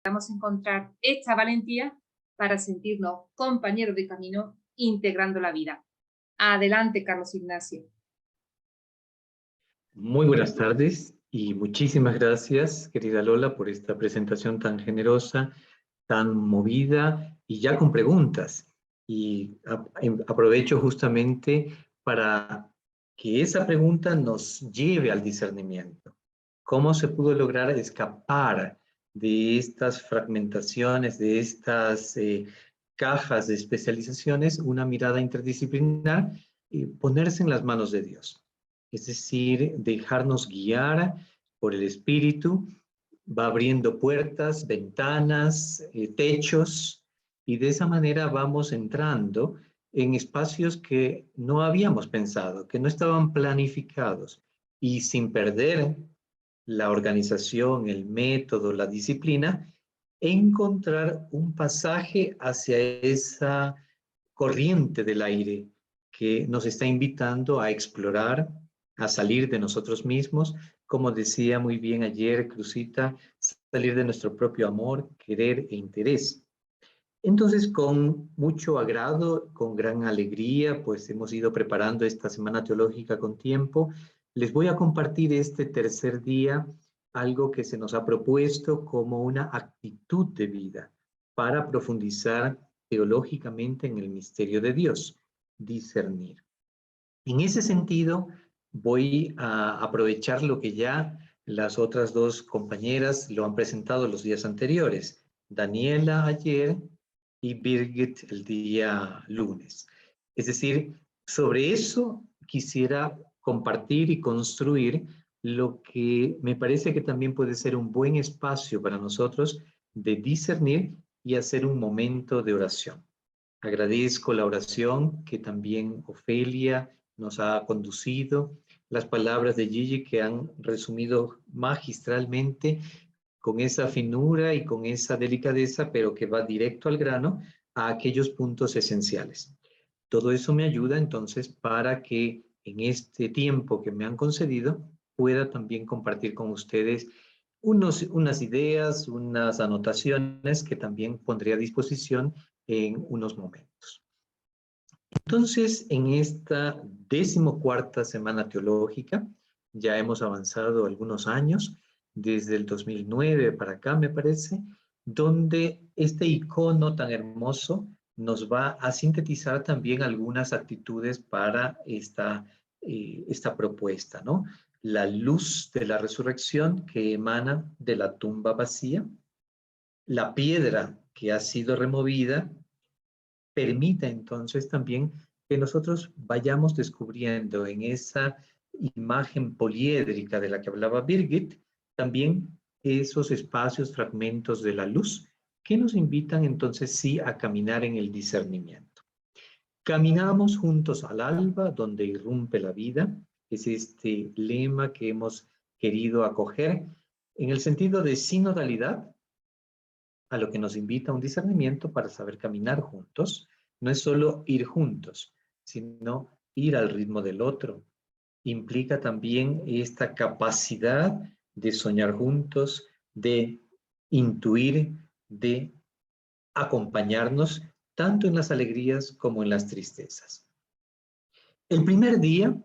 Vamos a encontrar esta valentía para sentirnos compañeros de camino integrando la vida. Adelante, Carlos Ignacio. Muy buenas tardes y muchísimas gracias, querida Lola, por esta presentación tan generosa, tan movida y ya con preguntas. Y aprovecho justamente para que esa pregunta nos lleve al discernimiento. ¿Cómo se pudo lograr escapar de estas fragmentaciones, de estas cajas de especializaciones, una mirada interdisciplinar y ponerse en las manos de Dios? Es decir, dejarnos guiar por el Espíritu, va abriendo puertas, ventanas, techos, y de esa manera vamos entrando en espacios que no habíamos pensado, que no estaban planificados, y sin perder la organización, el método, la disciplina, encontrar un pasaje hacia esa corriente del aire que nos está invitando a explorar, a salir de nosotros mismos, como decía muy bien ayer Cruzita, salir de nuestro propio amor, querer e interés. Entonces, con mucho agrado, con gran alegría, pues hemos ido preparando esta semana teológica con tiempo. Les voy a compartir este tercer día algo que se nos ha propuesto como una actitud de vida para profundizar teológicamente en el misterio de Dios, discernir. En ese sentido, voy a aprovechar lo que ya las otras dos compañeras lo han presentado los días anteriores. Daniela ayer y Birgit el día lunes. Es decir, sobre eso quisiera compartir y construir lo que me parece que también puede ser un buen espacio para nosotros de discernir y hacer un momento de oración. Agradezco la oración que también Ofelia nos ha conducido, las palabras de Gigi que han resumido magistralmente con esa finura y con esa delicadeza, pero que va directo al grano a aquellos puntos esenciales. Todo eso me ayuda entonces para que en este tiempo que me han concedido pueda también compartir con ustedes unas ideas, unas anotaciones que también pondré a disposición en unos momentos. Entonces, en esta 14ª semana teológica, ya hemos avanzado algunos años, desde el 2009 para acá, me parece, donde este icono tan hermoso nos va a sintetizar también algunas actitudes para esta propuesta, ¿no? La luz de la resurrección que emana de la tumba vacía, la piedra que ha sido removida, permite entonces también que nosotros vayamos descubriendo en esa imagen poliédrica de la que hablaba Birgit, también esos espacios, fragmentos de la luz que nos invitan entonces sí a caminar en el discernimiento. Caminamos juntos al alba, donde irrumpe la vida, es este lema que hemos querido acoger en el sentido de sinodalidad, a lo que nos invita un discernimiento para saber caminar juntos. No es solo ir juntos, sino ir al ritmo del otro. Implica también esta capacidad de soñar juntos, de intuir, de acompañarnos tanto en las alegrías como en las tristezas. El primer día,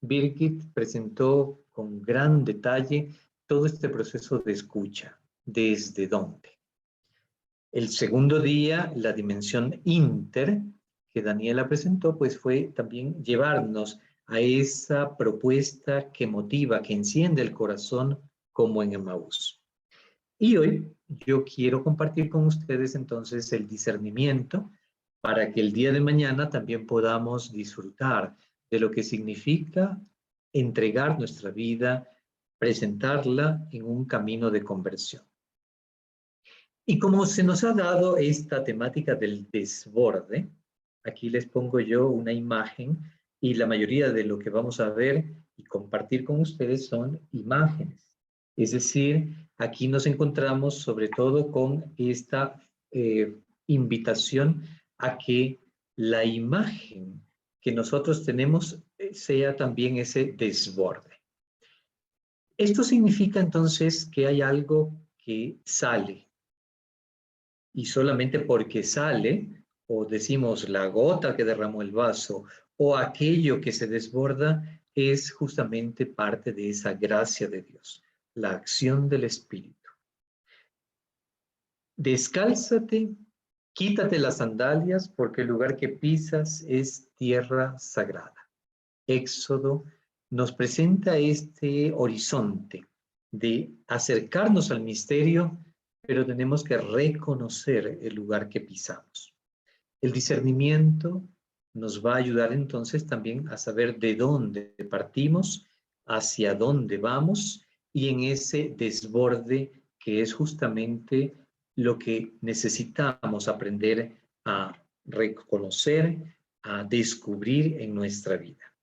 Birgit presentó con gran detalle todo este proceso de escucha. ¿Desde dónde? El segundo día, la dimensión inter que Daniela presentó, pues fue también llevarnos a esa propuesta que motiva, que enciende el corazón como en Emaús. Y hoy yo quiero compartir con ustedes entonces el discernimiento para que el día de mañana también podamos disfrutar de lo que significa entregar nuestra vida, presentarla en un camino de conversión. Y como se nos ha dado esta temática del desborde, aquí les pongo yo una imagen y la mayoría de lo que vamos a ver y compartir con ustedes son imágenes. Es decir, aquí nos encontramos sobre todo con esta invitación a que la imagen que nosotros tenemos sea también ese desborde. Esto significa entonces que hay algo que sale, y solamente porque sale, o decimos la gota que derramó el vaso, o aquello que se desborda, es justamente parte de esa gracia de Dios, la acción del Espíritu. Descálzate, quítate las sandalias, porque el lugar que pisas es tierra sagrada. Éxodo nos presenta este horizonte de acercarnos al misterio, pero tenemos que reconocer el lugar que pisamos. El discernimiento nos va a ayudar entonces también a saber de dónde partimos, hacia dónde vamos, y en ese desborde que es justamente lo que necesitamos aprender a reconocer, a descubrir en nuestra vida.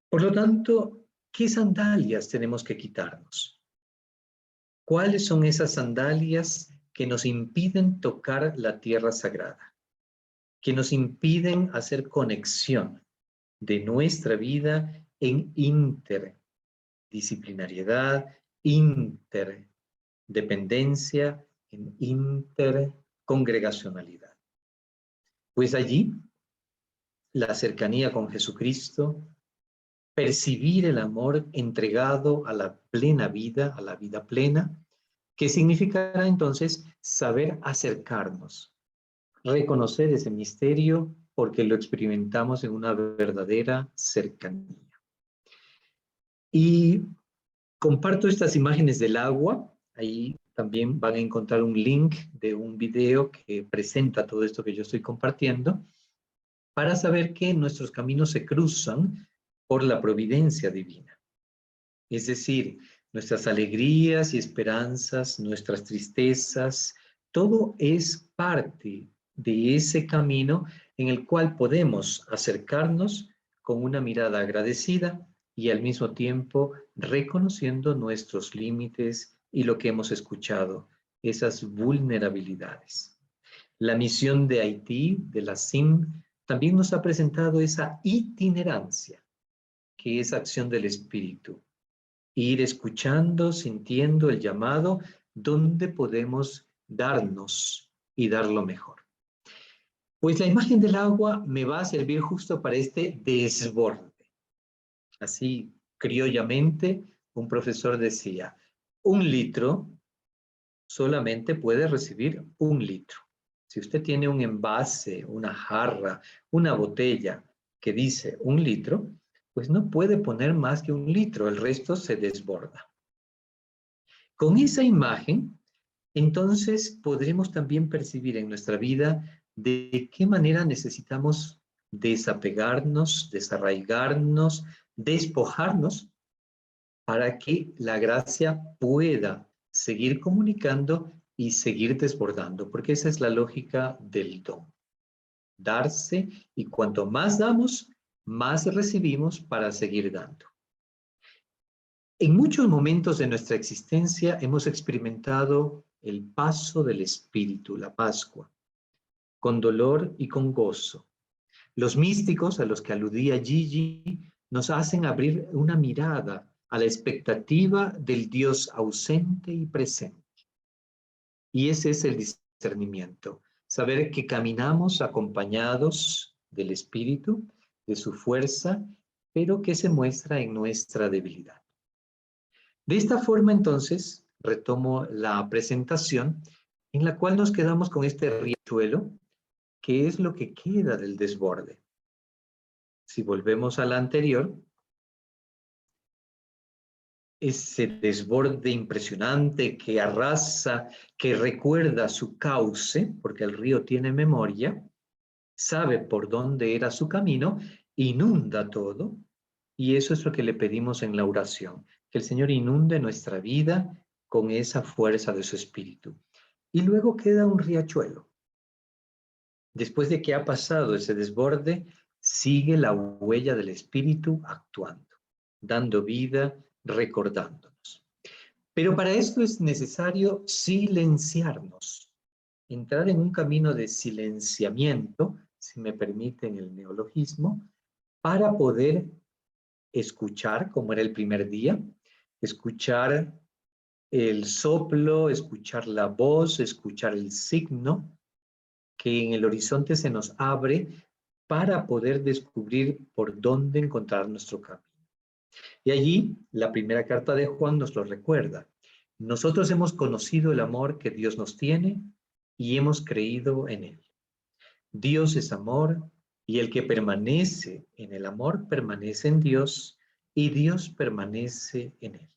Por lo tanto, ¿qué sandalias tenemos que quitarnos? ¿Cuáles son esas sandalias que nos impiden tocar la tierra sagrada? Que nos impiden hacer conexión de nuestra vida en interdisciplinariedad, interdependencia, en intercongregacionalidad. Pues allí, la cercanía con Jesucristo, percibir el amor entregado a la plena vida, a la vida plena, que significará entonces saber acercarnos, reconocer ese misterio porque lo experimentamos en una verdadera cercanía. Y comparto estas imágenes del agua, ahí también van a encontrar un link de un video que presenta todo esto que yo estoy compartiendo, para saber que nuestros caminos se cruzan por la providencia divina. Es decir, nuestras alegrías y esperanzas, nuestras tristezas, todo es parte de ese camino en el cual podemos acercarnos con una mirada agradecida y al mismo tiempo reconociendo nuestros límites y lo que hemos escuchado, esas vulnerabilidades. La misión de Haití, de la CIM, también nos ha presentado esa itinerancia, que es acción del Espíritu. Ir escuchando, sintiendo el llamado, donde podemos darnos y dar lo mejor. Pues la imagen del agua me va a servir justo para este desborde. Así, criollamente, un profesor decía, 1 litro solamente puede recibir 1 litro. Si usted tiene un envase, una jarra, una botella que dice 1 litro, pues no puede poner más que 1 litro, el resto se desborda. Con esa imagen, entonces podremos también percibir en nuestra vida de qué manera necesitamos desapegarnos, desarraigarnos, despojarnos para que la gracia pueda seguir comunicando y seguir desbordando, porque esa es la lógica del don. Darse, y cuanto más damos, más recibimos para seguir dando. En muchos momentos de nuestra existencia hemos experimentado el paso del Espíritu, la Pascua, con dolor y con gozo. Los místicos a los que aludía Gigi nos hacen abrir una mirada a la expectativa del Dios ausente y presente. Y ese es el discernimiento, saber que caminamos acompañados del Espíritu, de su fuerza, pero que se muestra en nuestra debilidad. De esta forma, entonces, retomo la presentación en la cual nos quedamos con este riachuelo, que es lo que queda del desborde. Si volvemos a la anterior, ese desborde impresionante que arrasa, que recuerda su cauce, porque el río tiene memoria, sabe por dónde era su camino, inunda todo, y eso es lo que le pedimos en la oración, que el Señor inunde nuestra vida con esa fuerza de su Espíritu. Y luego queda un riachuelo. Después de que ha pasado ese desborde, sigue la huella del Espíritu actuando, dando vida, recordándonos. Pero para esto es necesario silenciarnos, entrar en un camino de silenciamiento, si me permiten el neologismo, para poder escuchar, como era el primer día, escuchar el soplo, escuchar la voz, escuchar el signo que en el horizonte se nos abre para poder descubrir por dónde encontrar nuestro camino. Y allí la primera carta de Juan nos lo recuerda. Nosotros hemos conocido el amor que Dios nos tiene y hemos creído en él. Dios es amor y el que permanece en el amor permanece en Dios y Dios permanece en él.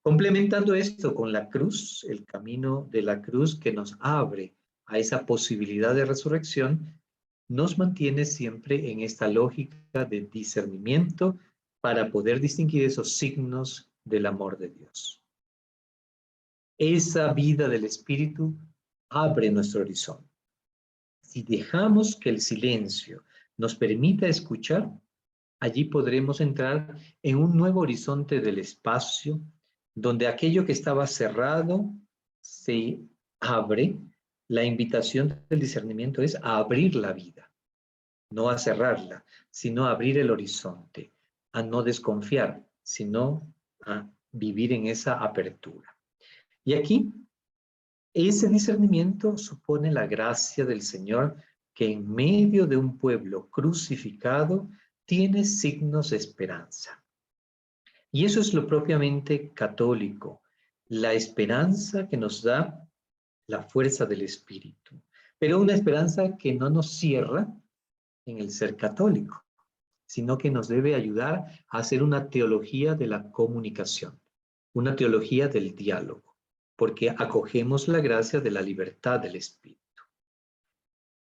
Complementando esto con la cruz, el camino de la cruz que nos abre a esa posibilidad de resurrección, nos mantiene siempre en esta lógica de discernimiento para poder distinguir esos signos del amor de Dios. Esa vida del Espíritu abre nuestro horizonte. Si dejamos que el silencio nos permita escuchar, allí podremos entrar en un nuevo horizonte del espacio, donde aquello que estaba cerrado se abre. La invitación del discernimiento es a abrir la vida, no a cerrarla, sino a abrir el horizonte, a no desconfiar, sino a vivir en esa apertura. Y aquí, ese discernimiento supone la gracia del Señor que en medio de un pueblo crucificado tiene signos de esperanza. Y eso es lo propiamente católico, la esperanza que nos da la fuerza del Espíritu, pero una esperanza que no nos cierra en el ser católico, sino que nos debe ayudar a hacer una teología de la comunicación, una teología del diálogo, porque acogemos la gracia de la libertad del Espíritu.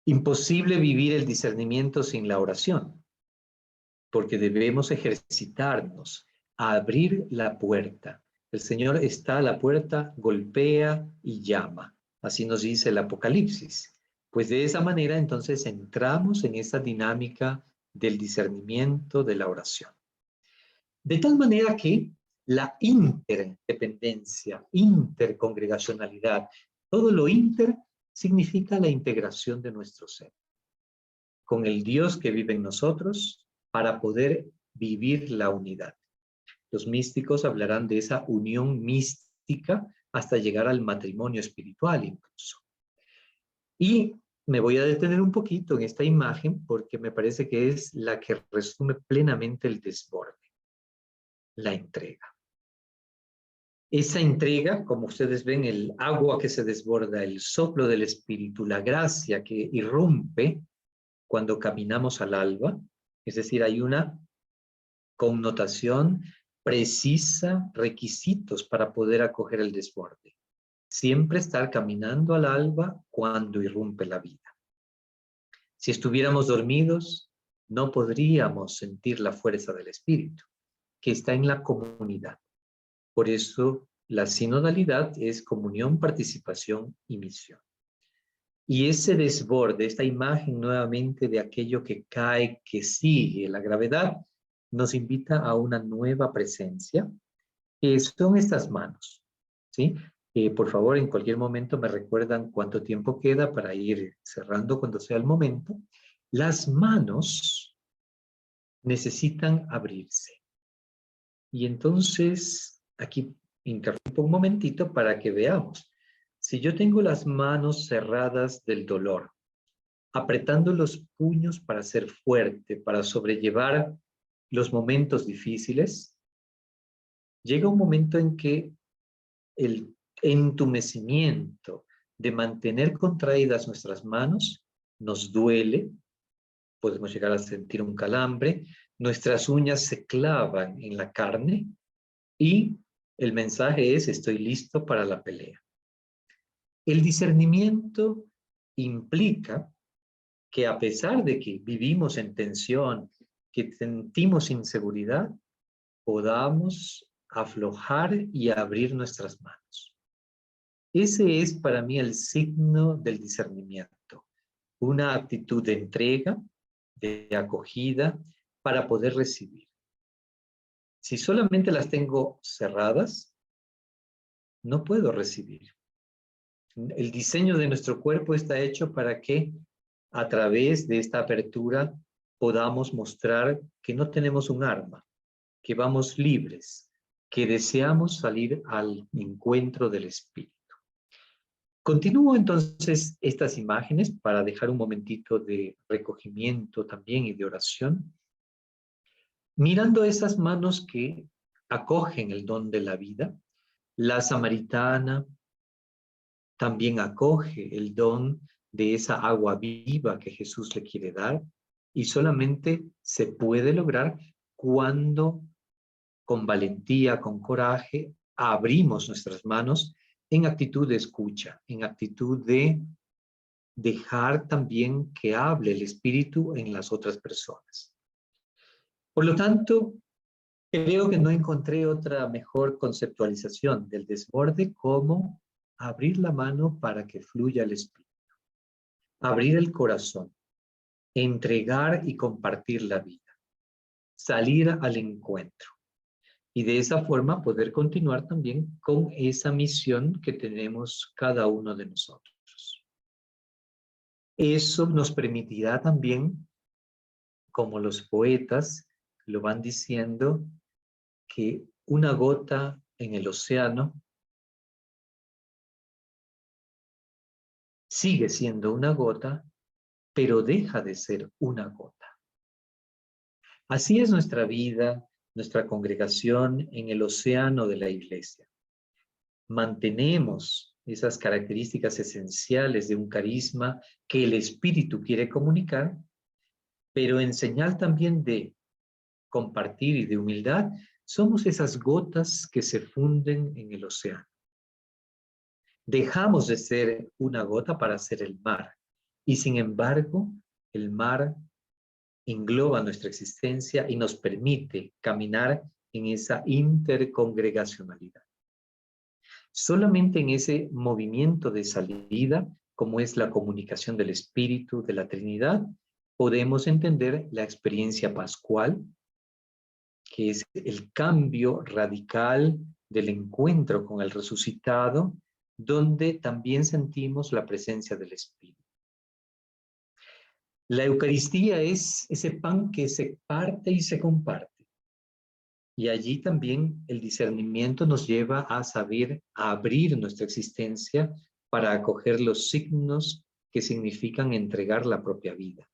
Imposible vivir el discernimiento sin la oración, porque debemos ejercitarnos a abrir la puerta. El Señor está a la puerta, golpea y llama. Así nos dice el Apocalipsis. Pues de esa manera entonces entramos en esa dinámica del discernimiento de la oración. De tal manera que la interdependencia, intercongregacionalidad, todo lo inter significa la integración de nuestro ser con el Dios que vive en nosotros para poder vivir la unidad. Los místicos hablarán de esa unión mística hasta llegar al matrimonio espiritual incluso. Y me voy a detener un poquito en esta imagen porque me parece que es la que resume plenamente el desborde, la entrega. Esa entrega, como ustedes ven, el agua que se desborda, el soplo del Espíritu, la gracia que irrumpe cuando caminamos al alba, es decir, hay una connotación precisa, requisitos para poder acoger el desborde. Siempre estar caminando al alba cuando irrumpe la vida. Si estuviéramos dormidos, no podríamos sentir la fuerza del Espíritu, que está en la comunidad. Por eso la sinodalidad es comunión, participación y misión. Y ese desborde, esta imagen nuevamente de aquello que cae, que sigue la gravedad, nos invita a una nueva presencia, que son estas manos, ¿sí? Por favor, en cualquier momento me recuerdan cuánto tiempo queda para ir cerrando cuando sea el momento. Las manos necesitan abrirse. Y entonces, aquí interrumpo un momentito para que veamos. Si yo tengo las manos cerradas del dolor, apretando los puños para ser fuerte, para sobrellevar los momentos difíciles, llega un momento en que el entumecimiento de mantener contraídas nuestras manos nos duele, podemos llegar a sentir un calambre, nuestras uñas se clavan en la carne y el mensaje es: estoy listo para la pelea. El discernimiento implica que a pesar de que vivimos en tensión, que sentimos inseguridad, podamos aflojar y abrir nuestras manos. Ese es para mí el signo del discernimiento, una actitud de entrega, de acogida, para poder recibir. Si solamente las tengo cerradas, no puedo recibir. El diseño de nuestro cuerpo está hecho para que a través de esta apertura podamos mostrar que no tenemos un arma, que vamos libres, que deseamos salir al encuentro del Espíritu. Continúo entonces estas imágenes para dejar un momentito de recogimiento también y de oración, mirando esas manos que acogen el don de la vida. La samaritana también acoge el don de esa agua viva que Jesús le quiere dar, y solamente se puede lograr cuando con valentía, con coraje, abrimos nuestras manos en actitud de escucha, en actitud de dejar también que hable el Espíritu en las otras personas. Por lo tanto, creo que no encontré otra mejor conceptualización del desborde como abrir la mano para que fluya el Espíritu. Abrir el corazón, entregar y compartir la vida, salir al encuentro. Y de esa forma poder continuar también con esa misión que tenemos cada uno de nosotros. Eso nos permitirá también, como los poetas lo van diciendo, que una gota en el océano sigue siendo una gota, pero deja de ser una gota. Así es nuestra vida, nuestra congregación en el océano de la iglesia. Mantenemos esas características esenciales de un carisma que el Espíritu quiere comunicar, pero en señal también de compartir y de humildad, somos esas gotas que se funden en el océano. Dejamos de ser una gota para ser el mar, y sin embargo, el mar engloba nuestra existencia y nos permite caminar en esa intercongregacionalidad. Solamente en ese movimiento de salida, como es la comunicación del Espíritu, de la Trinidad, podemos entender la experiencia pascual, que es el cambio radical del encuentro con el resucitado, donde también sentimos la presencia del Espíritu. La Eucaristía es ese pan que se parte y se comparte. Y allí también el discernimiento nos lleva a saber abrir nuestra existencia para acoger los signos que significan entregar la propia vida.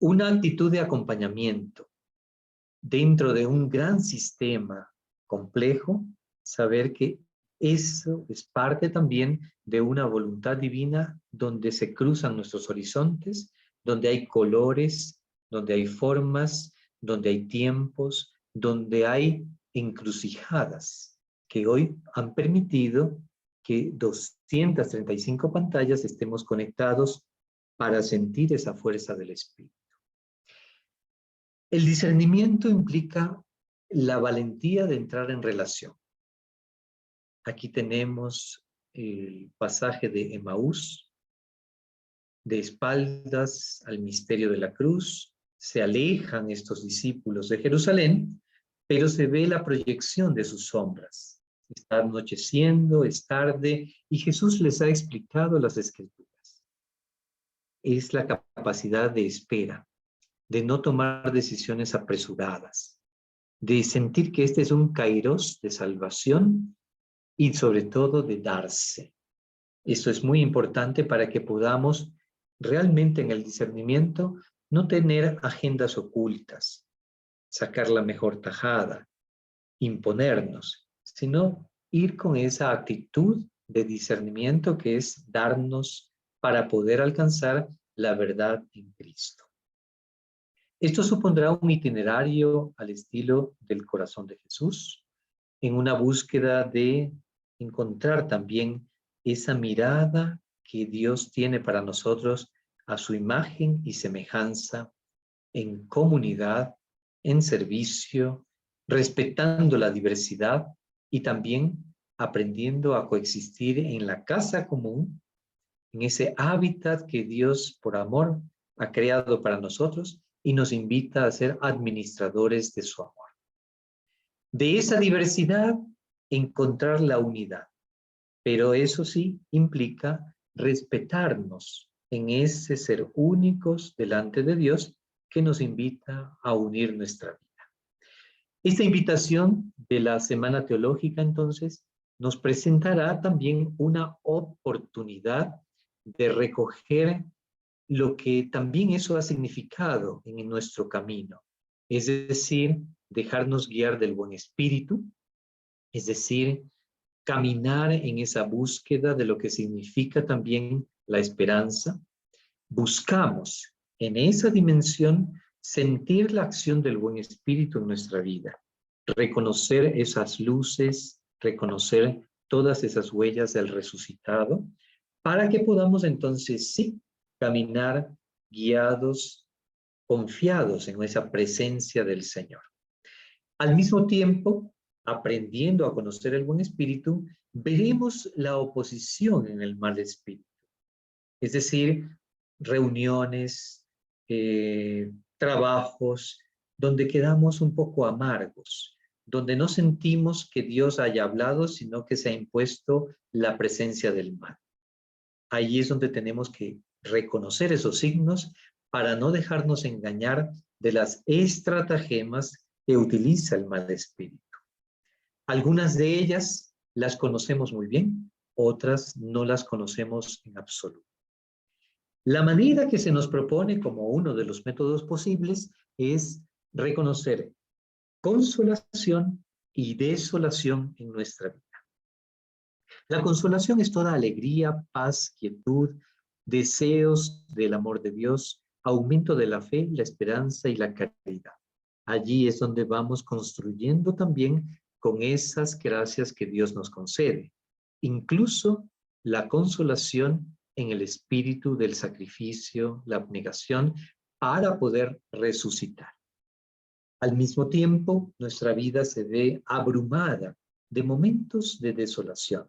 Una actitud de acompañamiento dentro de un gran sistema complejo, saber que eso es parte también de una voluntad divina donde se cruzan nuestros horizontes, donde hay colores, donde hay formas, donde hay tiempos, donde hay encrucijadas que hoy han permitido que 235 pantallas estemos conectados para sentir esa fuerza del Espíritu. El discernimiento implica la valentía de entrar en relación. Aquí tenemos el pasaje de Emaús, de espaldas al misterio de la cruz, se alejan estos discípulos de Jerusalén, pero se ve la proyección de sus sombras. Está anocheciendo, es tarde, y Jesús les ha explicado las Escrituras. Es la capacidad de espera, de no tomar decisiones apresuradas, de sentir que este es un kairos de salvación y sobre todo de darse. Esto es muy importante para que podamos realmente en el discernimiento no tener agendas ocultas, sacar la mejor tajada, imponernos, sino ir con esa actitud de discernimiento que es darnos para poder alcanzar la verdad en Cristo. Esto supondrá un itinerario al estilo del corazón de Jesús, en una búsqueda de encontrar también esa mirada que Dios tiene para nosotros a su imagen y semejanza, en comunidad, en servicio, respetando la diversidad y también aprendiendo a coexistir en la casa común, en ese hábitat que Dios por amor ha creado para nosotros y nos invita a ser administradores de su amor. De esa diversidad, encontrar la unidad, pero eso sí implica respetarnos en ese ser únicos delante de Dios que nos invita a unir nuestra vida. Esta invitación de la Semana Teológica, entonces, nos presentará también una oportunidad de recoger lo que también eso ha significado en nuestro camino. Es decir, dejarnos guiar del buen espíritu, es decir, caminar en esa búsqueda de lo que significa también la esperanza. Buscamos en esa dimensión sentir la acción del buen espíritu en nuestra vida, reconocer esas luces, reconocer todas esas huellas del resucitado, para que podamos entonces sí caminar guiados, confiados en esa presencia del Señor. Al mismo tiempo, aprendiendo a conocer el buen espíritu, veremos la oposición en el mal espíritu. Es decir, reuniones, trabajos, donde quedamos un poco amargos, donde no sentimos que Dios haya hablado, sino que se ha impuesto la presencia del mal. Ahí es donde tenemos que reconocer esos signos para no dejarnos engañar de las estratagemas que utiliza el mal espíritu. Algunas de ellas las conocemos muy bien, otras no las conocemos en absoluto. La manera que se nos propone como uno de los métodos posibles es reconocer consolación y desolación en nuestra vida. La consolación es toda alegría, paz, quietud, deseos del amor de Dios, aumento de la fe, la esperanza y la caridad. Allí es donde vamos construyendo también con esas gracias que Dios nos concede. Incluso la consolación en el espíritu del sacrificio, la abnegación, para poder resucitar. Al mismo tiempo, nuestra vida se ve abrumada de momentos de desolación,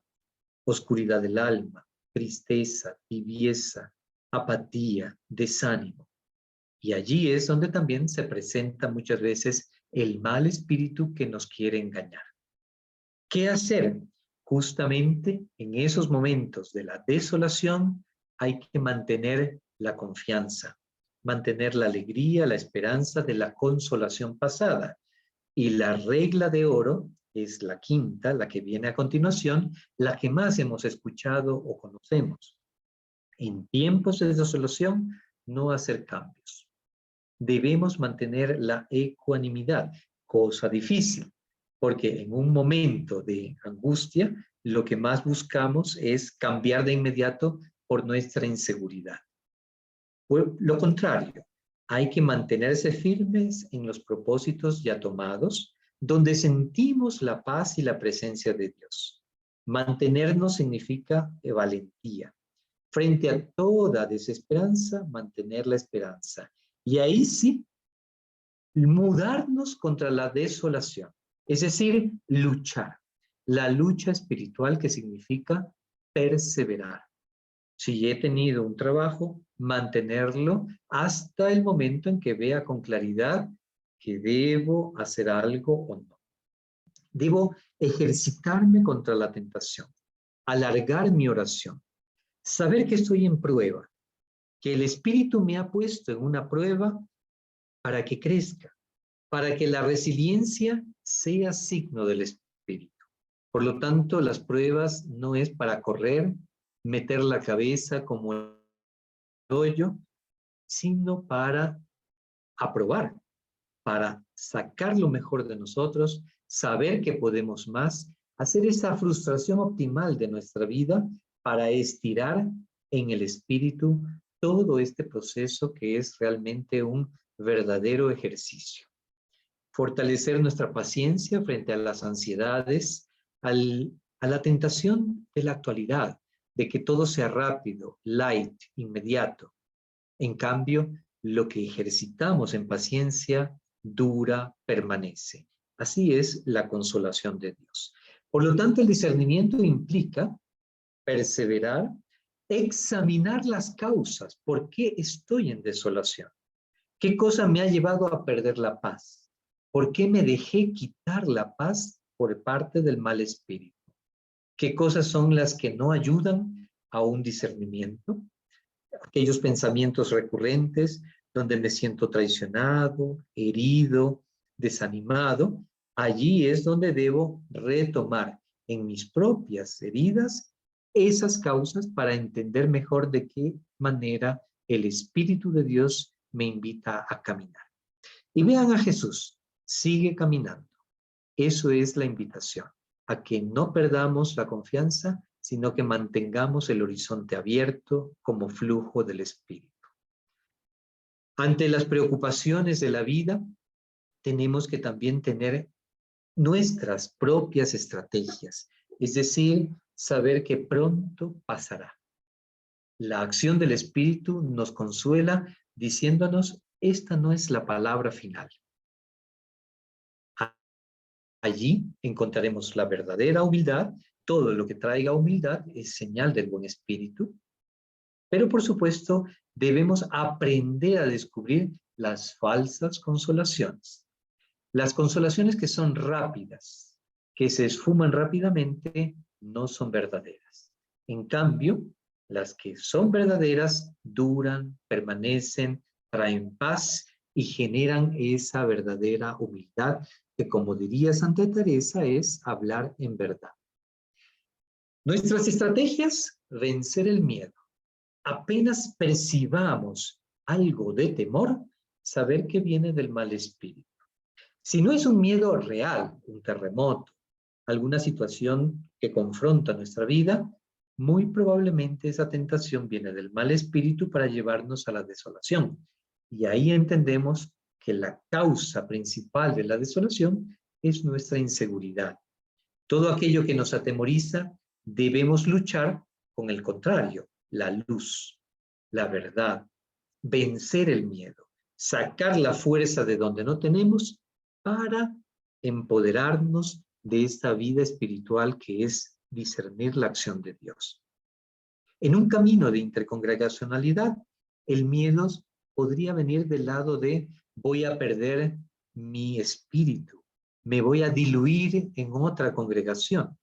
oscuridad del alma, tristeza, tibieza, apatía, desánimo. Y allí es donde también se presenta muchas veces el mal espíritu que nos quiere engañar. ¿Qué hacer? Justamente en esos momentos de la desolación hay que mantener la confianza, mantener la alegría, la esperanza de la consolación pasada. Y la regla de oro es la quinta, la que viene a continuación, la que más hemos escuchado o conocemos. En tiempos de desolación, no hacer cambios. Debemos mantener la ecuanimidad, cosa difícil, porque en un momento de angustia, lo que más buscamos es cambiar de inmediato por nuestra inseguridad. Por lo contrario, hay que mantenerse firmes en los propósitos ya tomados, donde sentimos la paz y la presencia de Dios. Mantenernos significa valentía. Frente a toda desesperanza, mantener la esperanza. Y ahí sí, mudarnos contra la desolación, es decir, luchar. La lucha espiritual que significa perseverar. Si he tenido un trabajo, mantenerlo hasta el momento en que vea con claridad que debo hacer algo o no. Debo ejercitarme contra la tentación, alargar mi oración, saber que estoy en prueba, que el Espíritu me ha puesto en una prueba para que crezca, para que la resiliencia sea signo del Espíritu. Por lo tanto, las pruebas no es para correr, meter la cabeza como el hoyo, sino para aprobar, para sacar lo mejor de nosotros, saber que podemos más, hacer esa frustración optimal de nuestra vida para estirar en el espíritu todo este proceso que es realmente un verdadero ejercicio. Fortalecer nuestra paciencia frente a las ansiedades, a la tentación de la actualidad, de que todo sea rápido, light, inmediato. En cambio, lo que ejercitamos en paciencia dura, permanece. Así es la consolación de Dios. Por lo tanto, el discernimiento implica perseverar, examinar las causas. ¿Por qué estoy en desolación? ¿Qué cosa me ha llevado a perder la paz? ¿Por qué me dejé quitar la paz por parte del mal espíritu? ¿Qué cosas son las que no ayudan a un discernimiento? Aquellos pensamientos recurrentes donde me siento traicionado, herido, desanimado, Allí es donde debo retomar en mis propias heridas esas causas para entender mejor de qué manera el Espíritu de Dios me invita a caminar. Y vean a Jesús, sigue caminando. Eso es la invitación, a que no perdamos la confianza, sino que mantengamos el horizonte abierto como flujo del Espíritu. Ante las preocupaciones de la vida, tenemos que también tener nuestras propias estrategias, es decir, saber que pronto pasará. La acción del Espíritu nos consuela diciéndonos, esta no es la palabra final. Allí encontraremos la verdadera humildad. Todo lo que traiga humildad es señal del buen espíritu. Pero por supuesto, debemos aprender a descubrir las falsas consolaciones. Las consolaciones que son rápidas, que se esfuman rápidamente, no son verdaderas. En cambio, las que son verdaderas duran, permanecen, traen paz y generan esa verdadera humildad que, como diría Santa Teresa, es hablar en verdad. Nuestras estrategias, vencer el miedo. Apenas percibamos algo de temor, saber que viene del mal espíritu. Si no es un miedo real, un terremoto, alguna situación que confronta nuestra vida, muy probablemente esa tentación viene del mal espíritu para llevarnos a la desolación. Y ahí entendemos que la causa principal de la desolación es nuestra inseguridad. Todo aquello que nos atemoriza, debemos luchar con el contrario, la luz, la verdad, vencer el miedo, sacar la fuerza de donde no tenemos para empoderarnos de esta vida espiritual que es discernir la acción de Dios. En un camino de intercongregacionalidad, el miedo podría venir del lado de voy a perder mi espíritu, me voy a diluir en otra congregación,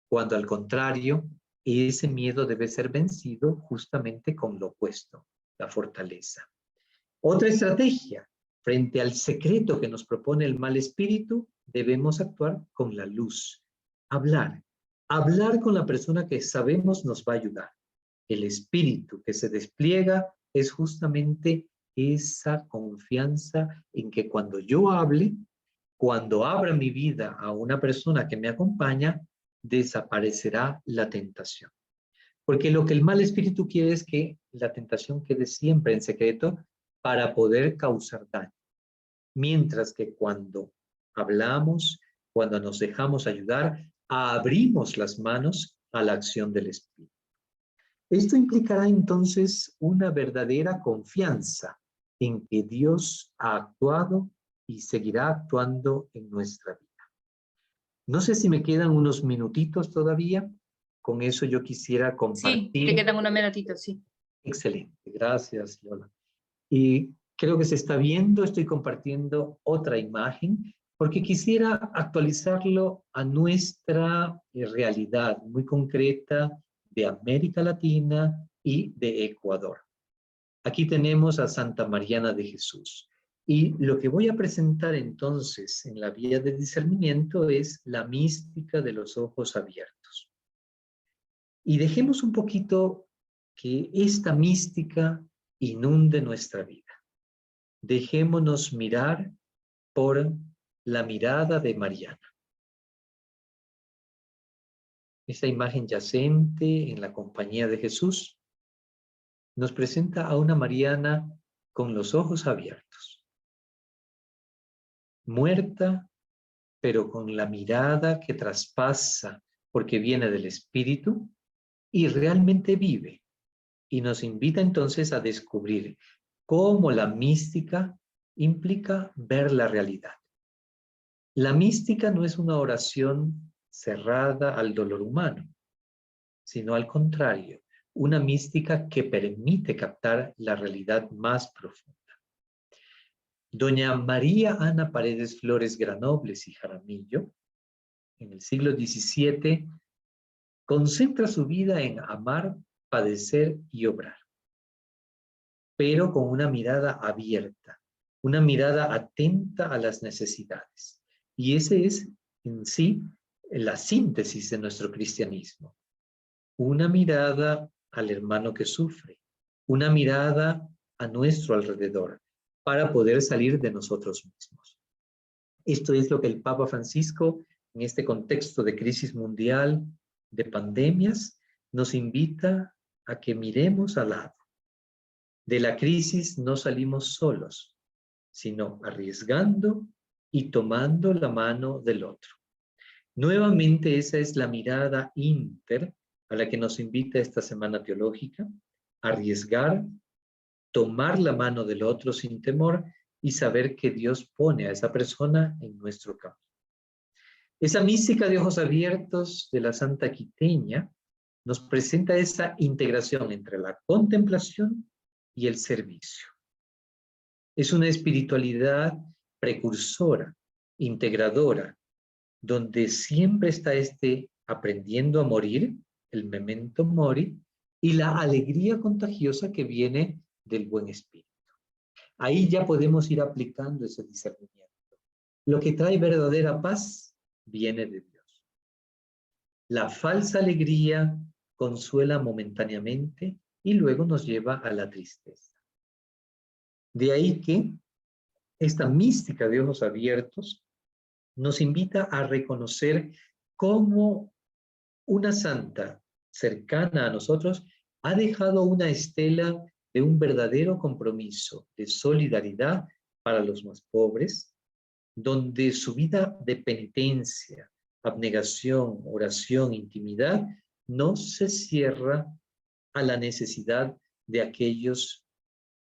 cuando al contrario, ese miedo debe ser vencido justamente con lo opuesto, la fortaleza. Otra estrategia, frente al secreto que nos propone el mal espíritu, debemos actuar con la luz. Hablar con la persona que sabemos nos va a ayudar. El espíritu que se despliega es justamente esa confianza en que cuando yo hable, cuando abra mi vida a una persona que me acompaña, desaparecerá la tentación. Porque lo que el mal espíritu quiere es que la tentación quede siempre en secreto para poder causar daño. Mientras que cuando hablamos, cuando nos dejamos ayudar, abrimos las manos a la acción del espíritu. Esto implicará entonces una verdadera confianza en que Dios ha actuado y seguirá actuando en nuestra vida. No sé si me quedan unos minutitos todavía. Con eso yo quisiera compartir. Sí, te quedan unos minutitos, sí. Excelente, gracias, Lola. Y creo que se está viendo, estoy compartiendo otra imagen, porque quisiera actualizarlo a nuestra realidad muy concreta de América Latina y de Ecuador. Aquí tenemos a Santa Mariana de Jesús. Y lo que voy a presentar entonces en la vía de discernimiento es la mística de los ojos abiertos. Y dejemos un poquito que esta mística inunde nuestra vida. Dejémonos mirar por la mirada de Mariana. Esta imagen yacente en la compañía de Jesús nos presenta a una Mariana con los ojos abiertos. Muerta, pero con la mirada que traspasa porque viene del Espíritu y realmente vive. Y nos invita entonces a descubrir cómo la mística implica ver la realidad. La mística no es una oración cerrada al dolor humano, sino al contrario, una mística que permite captar la realidad más profunda. Doña María Ana Paredes Flores Granobles y Jaramillo, en el siglo XVII, concentra su vida en amar, padecer y obrar, pero con una mirada abierta, una mirada atenta a las necesidades. Y ese es en sí la síntesis de nuestro cristianismo. Una mirada al hermano que sufre, una mirada a nuestro alrededor para poder salir de nosotros mismos. Esto es lo que el Papa Francisco, en este contexto de crisis mundial, de pandemias, nos invita a que miremos al lado. De la crisis no salimos solos, sino arriesgando y tomando la mano del otro. Nuevamente esa es la mirada inter a la que nos invita esta semana teológica, arriesgar, tomar la mano del otro sin temor y saber que Dios pone a esa persona en nuestro camino. Esa mística de ojos abiertos de la Santa Quiteña nos presenta esa integración entre la contemplación y el servicio. Es una espiritualidad precursora, integradora, donde siempre está aprendiendo a morir, el memento mori, y la alegría contagiosa que viene del buen espíritu. Ahí ya podemos ir aplicando ese discernimiento. Lo que trae verdadera paz viene de Dios. La falsa alegría consuela momentáneamente y luego nos lleva a la tristeza. De ahí que esta mística de ojos abiertos nos invita a reconocer cómo una santa cercana a nosotros ha dejado una estela de un verdadero compromiso de solidaridad para los más pobres, donde su vida de penitencia, abnegación, oración, intimidad, no se cierra a la necesidad de aquellos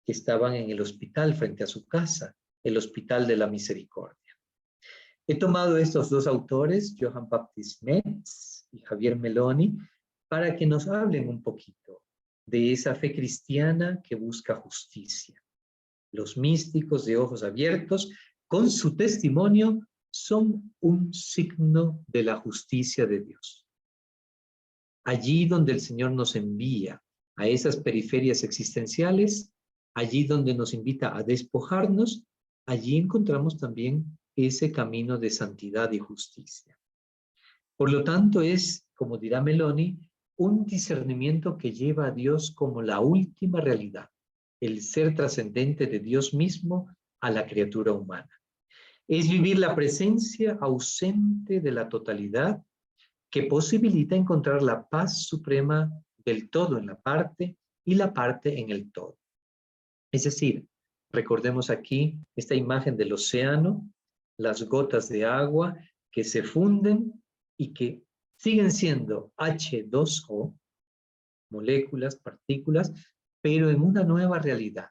que estaban en el hospital frente a su casa, el Hospital de la Misericordia. He tomado estos dos autores, Johann Baptist Metz y Javier Meloni, para que nos hablen un poquito de esa fe cristiana que busca justicia. Los místicos de ojos abiertos, con su testimonio, son un signo de la justicia de Dios. Allí donde el Señor nos envía a esas periferias existenciales, allí donde nos invita a despojarnos, allí encontramos también ese camino de santidad y justicia. Por lo tanto, es, como dirá Meloni, un discernimiento que lleva a Dios como la última realidad, el ser trascendente de Dios mismo a la criatura humana. Es vivir la presencia ausente de la totalidad que posibilita encontrar la paz suprema del todo en la parte y la parte en el todo. Es decir, recordemos aquí esta imagen del océano, las gotas de agua que se funden y que siguen siendo H2O, moléculas, partículas, pero en una nueva realidad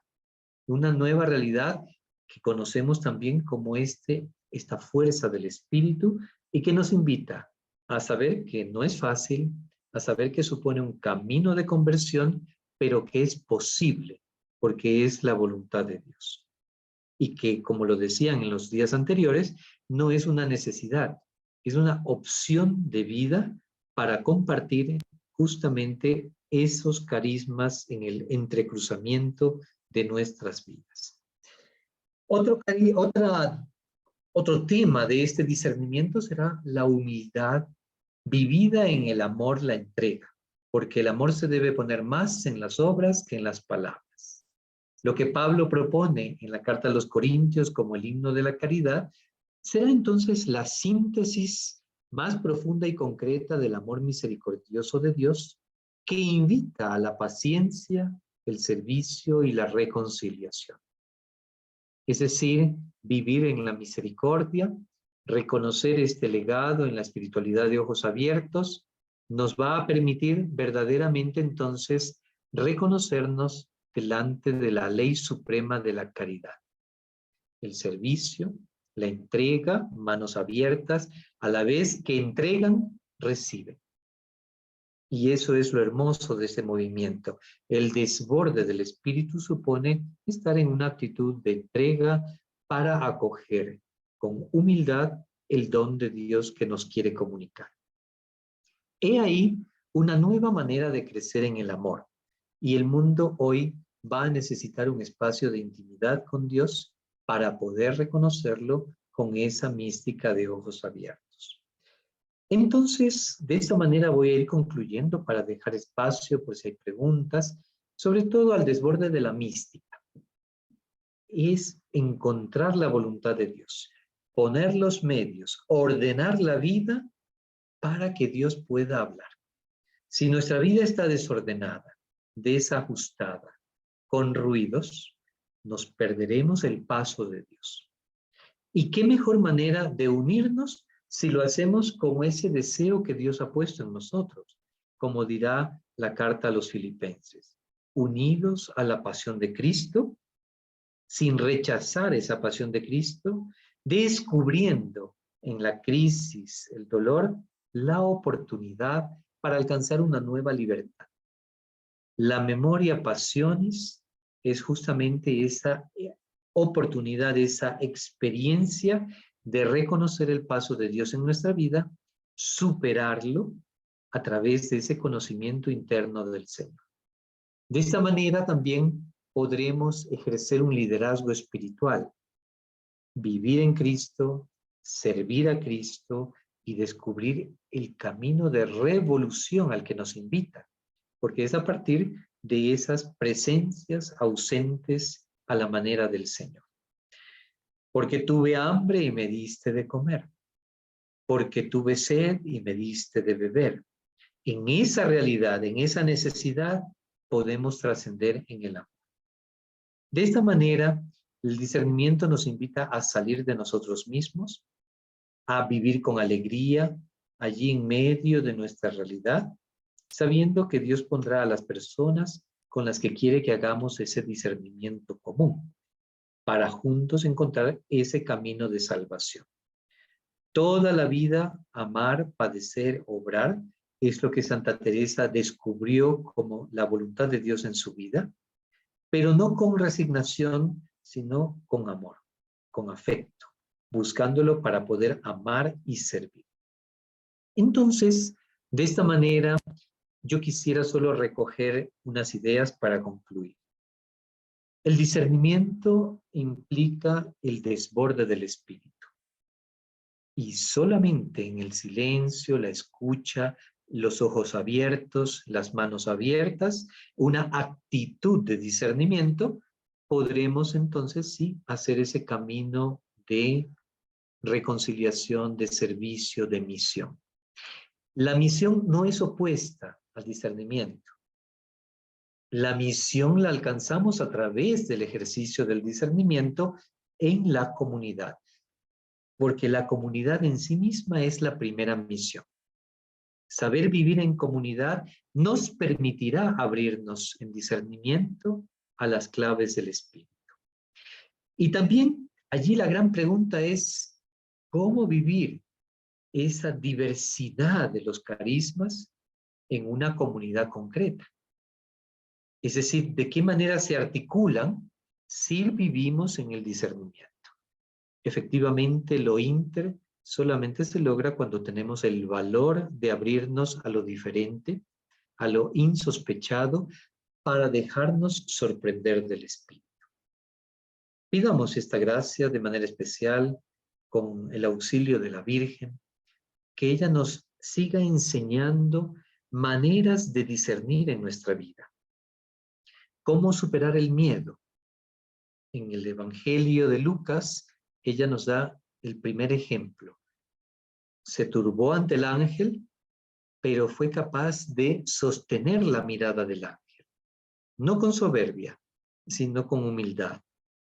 que conocemos también como esta fuerza del espíritu y que nos invita a saber que no es fácil, a saber que supone un camino de conversión, pero que es posible, porque es la voluntad de Dios. Y que, como lo decían en los días anteriores, no es una necesidad, es una opción de vida para compartir justamente esos carismas en el entrecruzamiento de nuestras vidas. Otro tema de este discernimiento será la humildad vivida en el amor, la entrega, porque el amor se debe poner más en las obras que en las palabras. Lo que Pablo propone en la carta a los Corintios como el himno de la caridad será entonces la síntesis más profunda y concreta del amor misericordioso de Dios que invita a la paciencia, el servicio y la reconciliación. Es decir, vivir en la misericordia, reconocer este legado en la espiritualidad de ojos abiertos, nos va a permitir verdaderamente entonces reconocernos delante de la ley suprema de la caridad. El servicio, la entrega, manos abiertas, a la vez que entregan, reciben. Y eso es lo hermoso de este movimiento. El desborde del espíritu supone estar en una actitud de entrega para acoger con humildad el don de Dios que nos quiere comunicar. He ahí una nueva manera de crecer en el amor. Y el mundo hoy va a necesitar un espacio de intimidad con Dios para poder reconocerlo con esa mística de ojos abiertos. Entonces, de esta manera voy a ir concluyendo para dejar espacio por si hay preguntas, sobre todo al desborde de la mística. Es encontrar la voluntad de Dios, poner los medios, ordenar la vida para que Dios pueda hablar. Si nuestra vida está desordenada, desajustada, con ruidos, nos perderemos el paso de Dios. ¿Y qué mejor manera de unirnos si lo hacemos con ese deseo que Dios ha puesto en nosotros? Como dirá la carta a los Filipenses, unidos a la pasión de Cristo, sin rechazar esa pasión de Cristo, descubriendo en la crisis, el dolor, la oportunidad para alcanzar una nueva libertad. La memoria pasiones es justamente esa oportunidad, esa experiencia de reconocer el paso de Dios en nuestra vida, superarlo a través de ese conocimiento interno del Señor. De esta manera también podremos ejercer un liderazgo espiritual, vivir en Cristo, servir a Cristo y descubrir el camino de revolución al que nos invita, porque es a partir de esas presencias ausentes a la manera del Señor. Porque tuve hambre y me diste de comer, porque tuve sed y me diste de beber. En esa realidad, en esa necesidad, podemos trascender en el amor. De esta manera, el discernimiento nos invita a salir de nosotros mismos, a vivir con alegría allí en medio de nuestra realidad, sabiendo que Dios pondrá a las personas con las que quiere que hagamos ese discernimiento común, para juntos encontrar ese camino de salvación. Toda la vida, amar, padecer, obrar, es lo que Santa Teresa descubrió como la voluntad de Dios en su vida, pero no con resignación, sino con amor, con afecto, buscándolo para poder amar y servir. Entonces, de esta manera, yo quisiera solo recoger unas ideas para concluir. El discernimiento implica el desborde del espíritu. Y solamente en el silencio, la escucha, los ojos abiertos, las manos abiertas, una actitud de discernimiento, podremos entonces sí hacer ese camino de reconciliación, de servicio, de misión. La misión no es opuesta al discernimiento. La misión la alcanzamos a través del ejercicio del discernimiento en la comunidad, porque la comunidad en sí misma es la primera misión. Saber vivir en comunidad nos permitirá abrirnos en discernimiento a las claves del espíritu. Y también allí la gran pregunta es, ¿cómo vivir esa diversidad de los carismas en una comunidad concreta? Es decir, ¿de qué manera se articulan si vivimos en el discernimiento? Efectivamente, lo inter solamente se logra cuando tenemos el valor de abrirnos a lo diferente, a lo insospechado, para dejarnos sorprender del Espíritu. Pidamos esta gracia de manera especial con el auxilio de la Virgen, que ella nos siga enseñando maneras de discernir en nuestra vida. ¿Cómo superar el miedo? En el Evangelio de Lucas, ella nos da el primer ejemplo. Se turbó ante el ángel, pero fue capaz de sostener la mirada del ángel. No con soberbia, sino con humildad.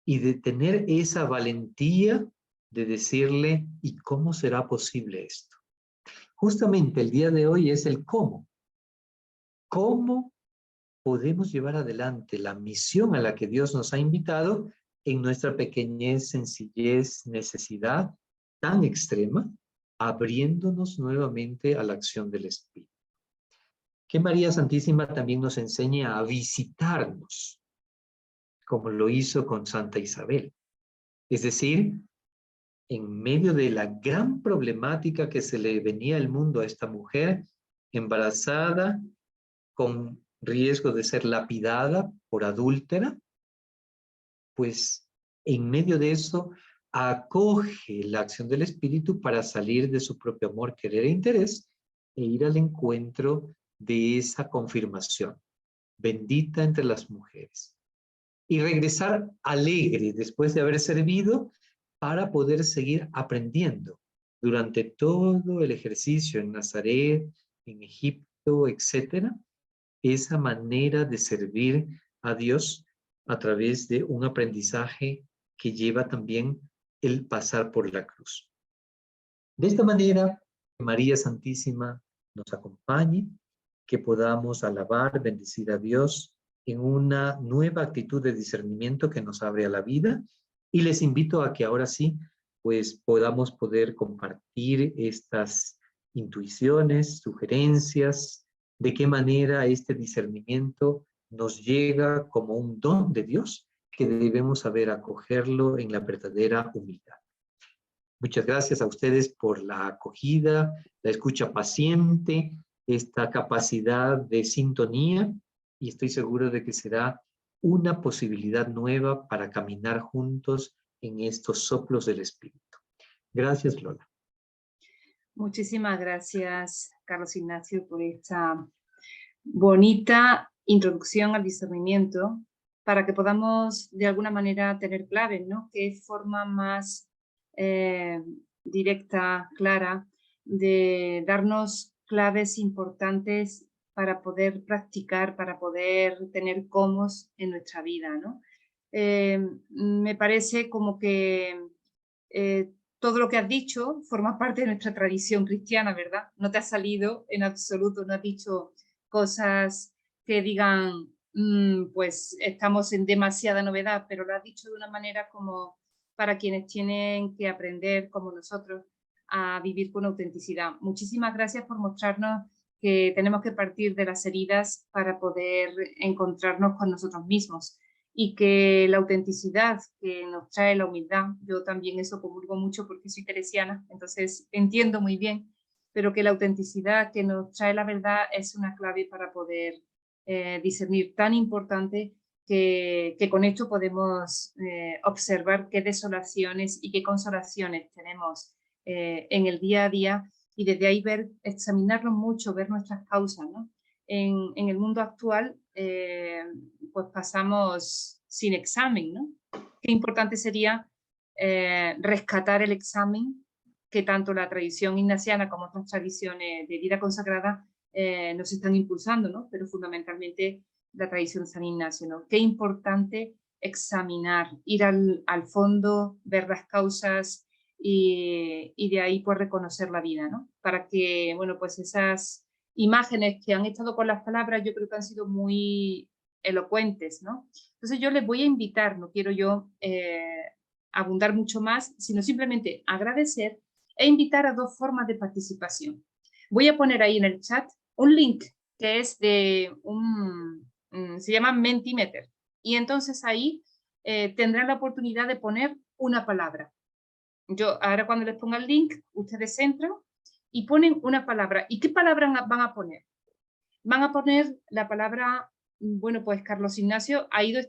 Y de tener esa valentía de decirle, ¿y cómo será posible esto? Justamente el día de hoy es el cómo. ¿Cómo podemos llevar adelante la misión a la que Dios nos ha invitado en nuestra pequeñez, sencillez, necesidad tan extrema, abriéndonos nuevamente a la acción del Espíritu? Que María Santísima también nos enseñe a visitarnos, como lo hizo con Santa Isabel. Es decir, en medio de la gran problemática que se le venía al mundo a esta mujer, embarazada, con riesgo de ser lapidada por adúltera, pues en medio de eso acoge la acción del Espíritu para salir de su propio amor, querer e interés e ir al encuentro de esa confirmación, bendita entre las mujeres. Y regresar alegre después de haber servido para poder seguir aprendiendo durante todo el ejercicio en Nazaret, en Egipto, etcétera, esa manera de servir a Dios a través de un aprendizaje que lleva también el pasar por la cruz. De esta manera, que María Santísima nos acompañe, que podamos alabar, bendecir a Dios en una nueva actitud de discernimiento que nos abre a la vida. Y les invito a que ahora sí, pues podamos poder compartir estas intuiciones, sugerencias, de qué manera este discernimiento nos llega como un don de Dios que debemos saber acogerlo en la verdadera humildad. Muchas gracias a ustedes por la acogida, la escucha paciente, esta capacidad de sintonía, y estoy seguro de que será una posibilidad nueva para caminar juntos en estos soplos del Espíritu. Gracias, Lola. Muchísimas gracias, Carlos Ignacio, por esta bonita introducción al discernimiento, para que podamos de alguna manera tener claves, ¿no? Qué forma más directa, clara, de darnos claves importantes para poder practicar, para poder tener comos en nuestra vida, ¿no? Me parece como que todo lo que has dicho forma parte de nuestra tradición cristiana, ¿verdad? No te ha salido en absoluto, no has dicho cosas que digan, pues estamos en demasiada novedad, pero lo has dicho de una manera como para quienes tienen que aprender, como nosotros, a vivir con autenticidad. Muchísimas gracias por mostrarnos que tenemos que partir de las heridas para poder encontrarnos con nosotros mismos, y que la autenticidad que nos trae la humildad, yo también eso comulgo mucho porque soy teresiana, entonces entiendo muy bien, pero que la autenticidad que nos trae la verdad es una clave para poder discernir, tan importante que con esto podemos observar qué desolaciones y qué consolaciones tenemos en el día a día, y desde ahí ver, examinarnos mucho, ver nuestras causas, ¿no? En el mundo actual, pues pasamos sin examen, ¿no? Qué importante sería rescatar el examen que tanto la tradición ignaciana como otras tradiciones de vida consagrada nos están impulsando, ¿no? Pero fundamentalmente la tradición de San Ignacio, ¿no? Qué importante examinar, ir al fondo, ver las causas y de ahí pues reconocer la vida, ¿no? Para que, bueno, pues esas imágenes que han estado con las palabras, yo creo que han sido muy elocuentes, ¿no? Entonces yo les voy a invitar, no quiero yo abundar mucho más, sino simplemente agradecer e invitar a dos formas de participación. Voy a poner ahí en el chat un link que es de se llama Mentimeter, y entonces ahí tendrán la oportunidad de poner una palabra. Yo ahora cuando les ponga el link, ustedes entran y ponen una palabra. ¿Y qué palabra van a poner? Van a poner la palabra, bueno, pues Carlos Ignacio ha ido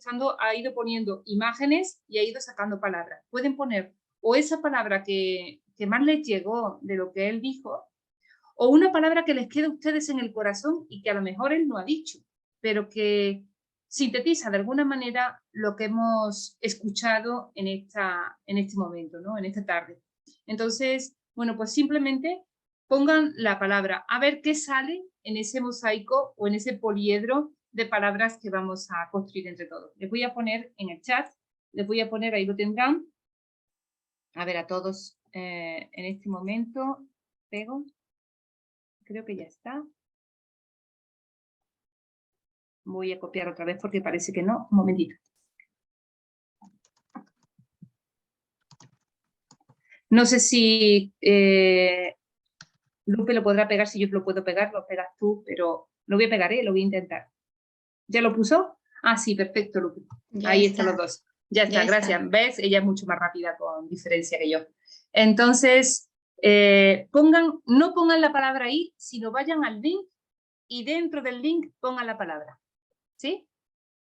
poniendo imágenes y ha ido sacando palabras. Pueden poner o esa palabra que más les llegó de lo que él dijo, o una palabra que les quede a ustedes en el corazón y que a lo mejor él no ha dicho, pero que sintetiza de alguna manera lo que hemos escuchado en este momento, ¿no? En esta tarde. Entonces, bueno, pues simplemente pongan la palabra, a ver qué sale en ese mosaico o en ese poliedro de palabras que vamos a construir entre todos. Les voy a poner en el chat, les voy a poner, ahí lo tendrán, a ver a todos en este momento, pego, creo que ya está. Voy a copiar otra vez porque parece que no. Un momentito. No sé si Lupe lo podrá pegar, si yo lo puedo pegar, lo pegas tú, pero lo voy a pegar, lo voy a intentar. ¿Ya lo puso? Ah, sí, perfecto, Lupe. Ahí están los dos. Ya está, gracias. ¿Ves? Ella es mucho más rápida con diferencia que yo. Entonces, no pongan la palabra ahí, sino vayan al link y dentro del link pongan la palabra. ¿Sí?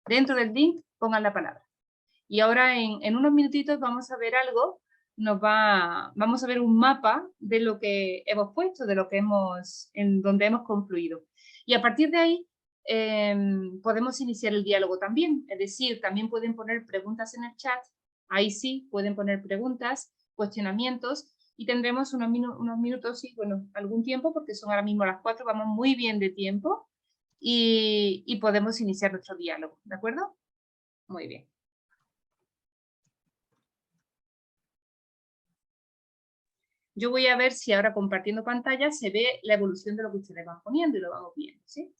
Dentro del link pongan la palabra. Y ahora en unos minutitos vamos a ver algo vamos a ver un mapa de lo que hemos puesto, de lo que en donde hemos confluido. Y a partir de ahí podemos iniciar el diálogo también, es decir, también pueden poner preguntas en el chat, ahí sí, pueden poner preguntas, cuestionamientos, y tendremos unos minutos, y bueno, algún tiempo, porque son ahora mismo las 4, vamos muy bien de tiempo, y podemos iniciar nuestro diálogo, ¿de acuerdo? Muy bien. Yo voy a ver si ahora compartiendo pantalla se ve la evolución de lo que ustedes van poniendo y lo vamos viendo, ¿sí?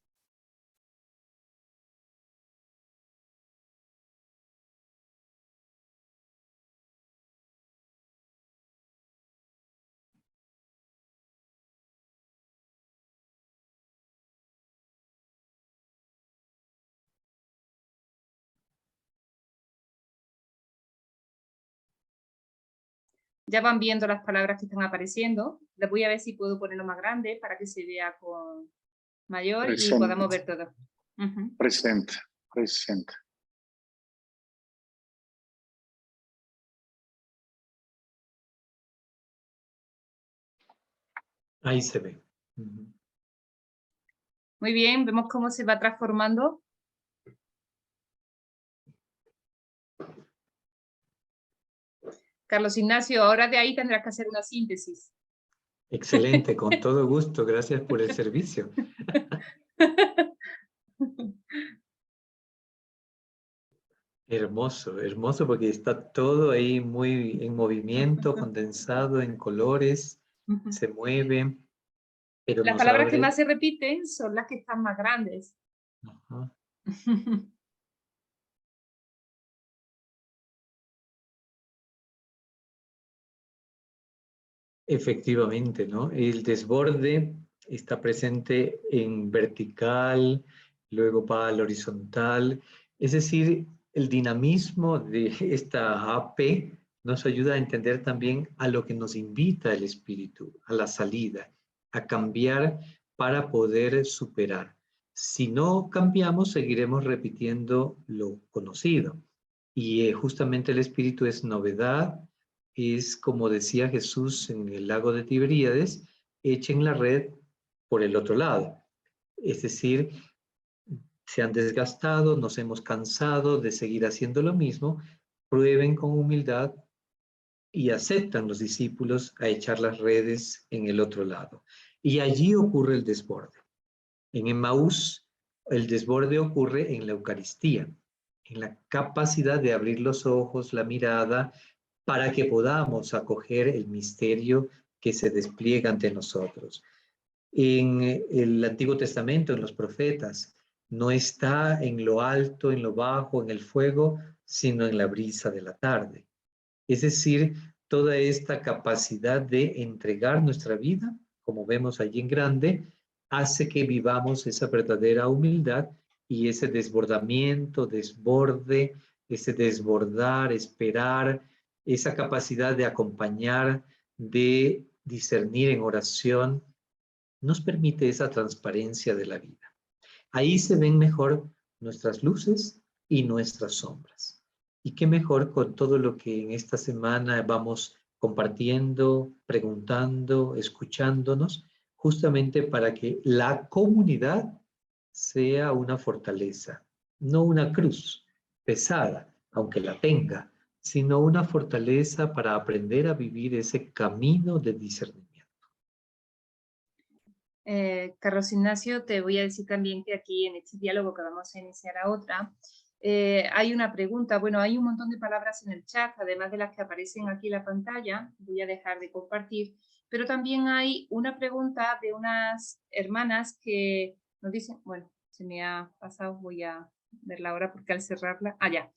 Ya van viendo las palabras que están apareciendo. Les voy a ver si puedo ponerlo más grande para que se vea con mayor y podamos ver todo. Presente, presente. Ahí se ve. Muy bien, vemos cómo se va transformando. Carlos Ignacio, ahora de ahí tendrás que hacer una síntesis. Excelente, con todo gusto. Gracias por el servicio. Hermoso, hermoso porque está todo ahí muy en movimiento, condensado en colores, se mueve, pero Las nos palabras que abre. más se repiten son las que están más grandes. Ajá. Efectivamente, ¿no? El desborde está presente en vertical, luego va al horizontal. Es decir, el dinamismo de esta AP nos ayuda a entender también a lo que nos invita el espíritu, a la salida, a cambiar para poder superar. Si no cambiamos, seguiremos repitiendo lo conocido. Y justamente el espíritu es novedad, es como decía Jesús en el lago de Tiberíades, echen la red por el otro lado. Es decir, se han desgastado, nos hemos cansado de seguir haciendo lo mismo, prueben con humildad y aceptan los discípulos a echar las redes en el otro lado. Y allí ocurre el desborde. En Emaús, el desborde ocurre en la Eucaristía, en la capacidad de abrir los ojos, la mirada, para que podamos acoger el misterio que se despliega ante nosotros. En el Antiguo Testamento, en los profetas, no está en lo alto, en lo bajo, en el fuego, sino en la brisa de la tarde. Es decir, toda esta capacidad de entregar nuestra vida, como vemos allí en grande, hace que vivamos esa verdadera humildad y ese desbordamiento, desborde, ese desbordar, esperar, esa capacidad de acompañar, de discernir en oración, nos permite esa transparencia de la vida. Ahí se ven mejor nuestras luces y nuestras sombras. Y qué mejor con todo lo que en esta semana vamos compartiendo, preguntando, escuchándonos, justamente para que la comunidad sea una fortaleza, no una cruz pesada, aunque la tenga, sino una fortaleza para aprender a vivir ese camino de discernimiento. Carlos Ignacio, te voy a decir también que aquí en este diálogo que vamos a iniciar a otra, hay una pregunta. Bueno, hay un montón de palabras en el chat, además de las que aparecen aquí en la pantalla. Voy a dejar de compartir, pero también hay una pregunta de unas hermanas que nos dicen, bueno, se me ha pasado, voy a verla ahora porque al cerrarla, ya.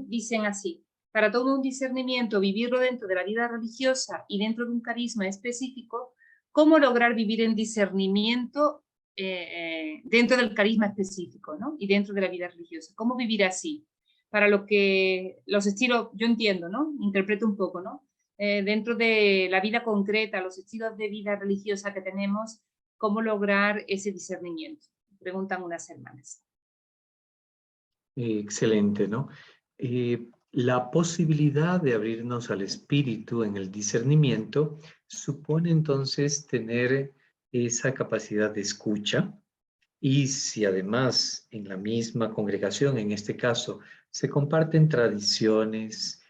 Dicen así, para todo un discernimiento, vivirlo dentro de la vida religiosa y dentro de un carisma específico, ¿cómo lograr vivir en discernimiento dentro del carisma específico, ¿no? Y dentro de la vida religiosa? ¿Cómo vivir así? Para lo que los estilos, yo entiendo, ¿no? Interpreto un poco, ¿no? Dentro de la vida concreta, los estilos de vida religiosa que tenemos, ¿cómo lograr ese discernimiento? Preguntan unas hermanas. Excelente, ¿no? La posibilidad de abrirnos al espíritu en el discernimiento supone entonces tener esa capacidad de escucha, y si además en la misma congregación, en este caso, se comparten tradiciones,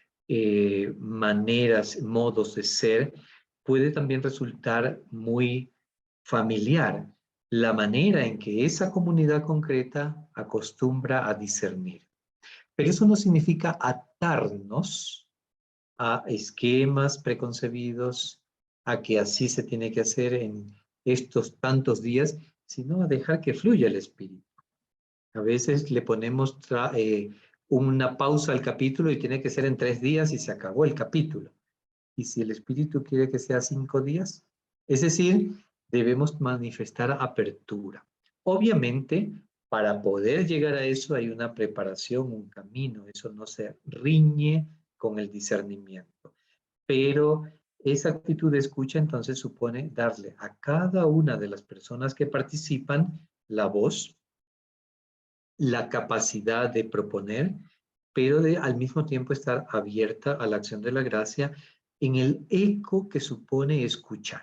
maneras, modos de ser, puede también resultar muy familiar la manera en que esa comunidad concreta acostumbra a discernir. Pero eso no significa atarnos a esquemas preconcebidos, a que así se tiene que hacer en estos tantos días, sino a dejar que fluya el espíritu. A veces le ponemos una pausa al capítulo y tiene que ser en 3 días y se acabó el capítulo. Y si el espíritu quiere que sea 5 días, es decir, debemos manifestar apertura. Obviamente, para poder llegar a eso hay una preparación, un camino. Eso no se riñe con el discernimiento. Pero esa actitud de escucha entonces supone darle a cada una de las personas que participan la voz, la capacidad de proponer, pero de al mismo tiempo estar abierta a la acción de la gracia en el eco que supone escuchar.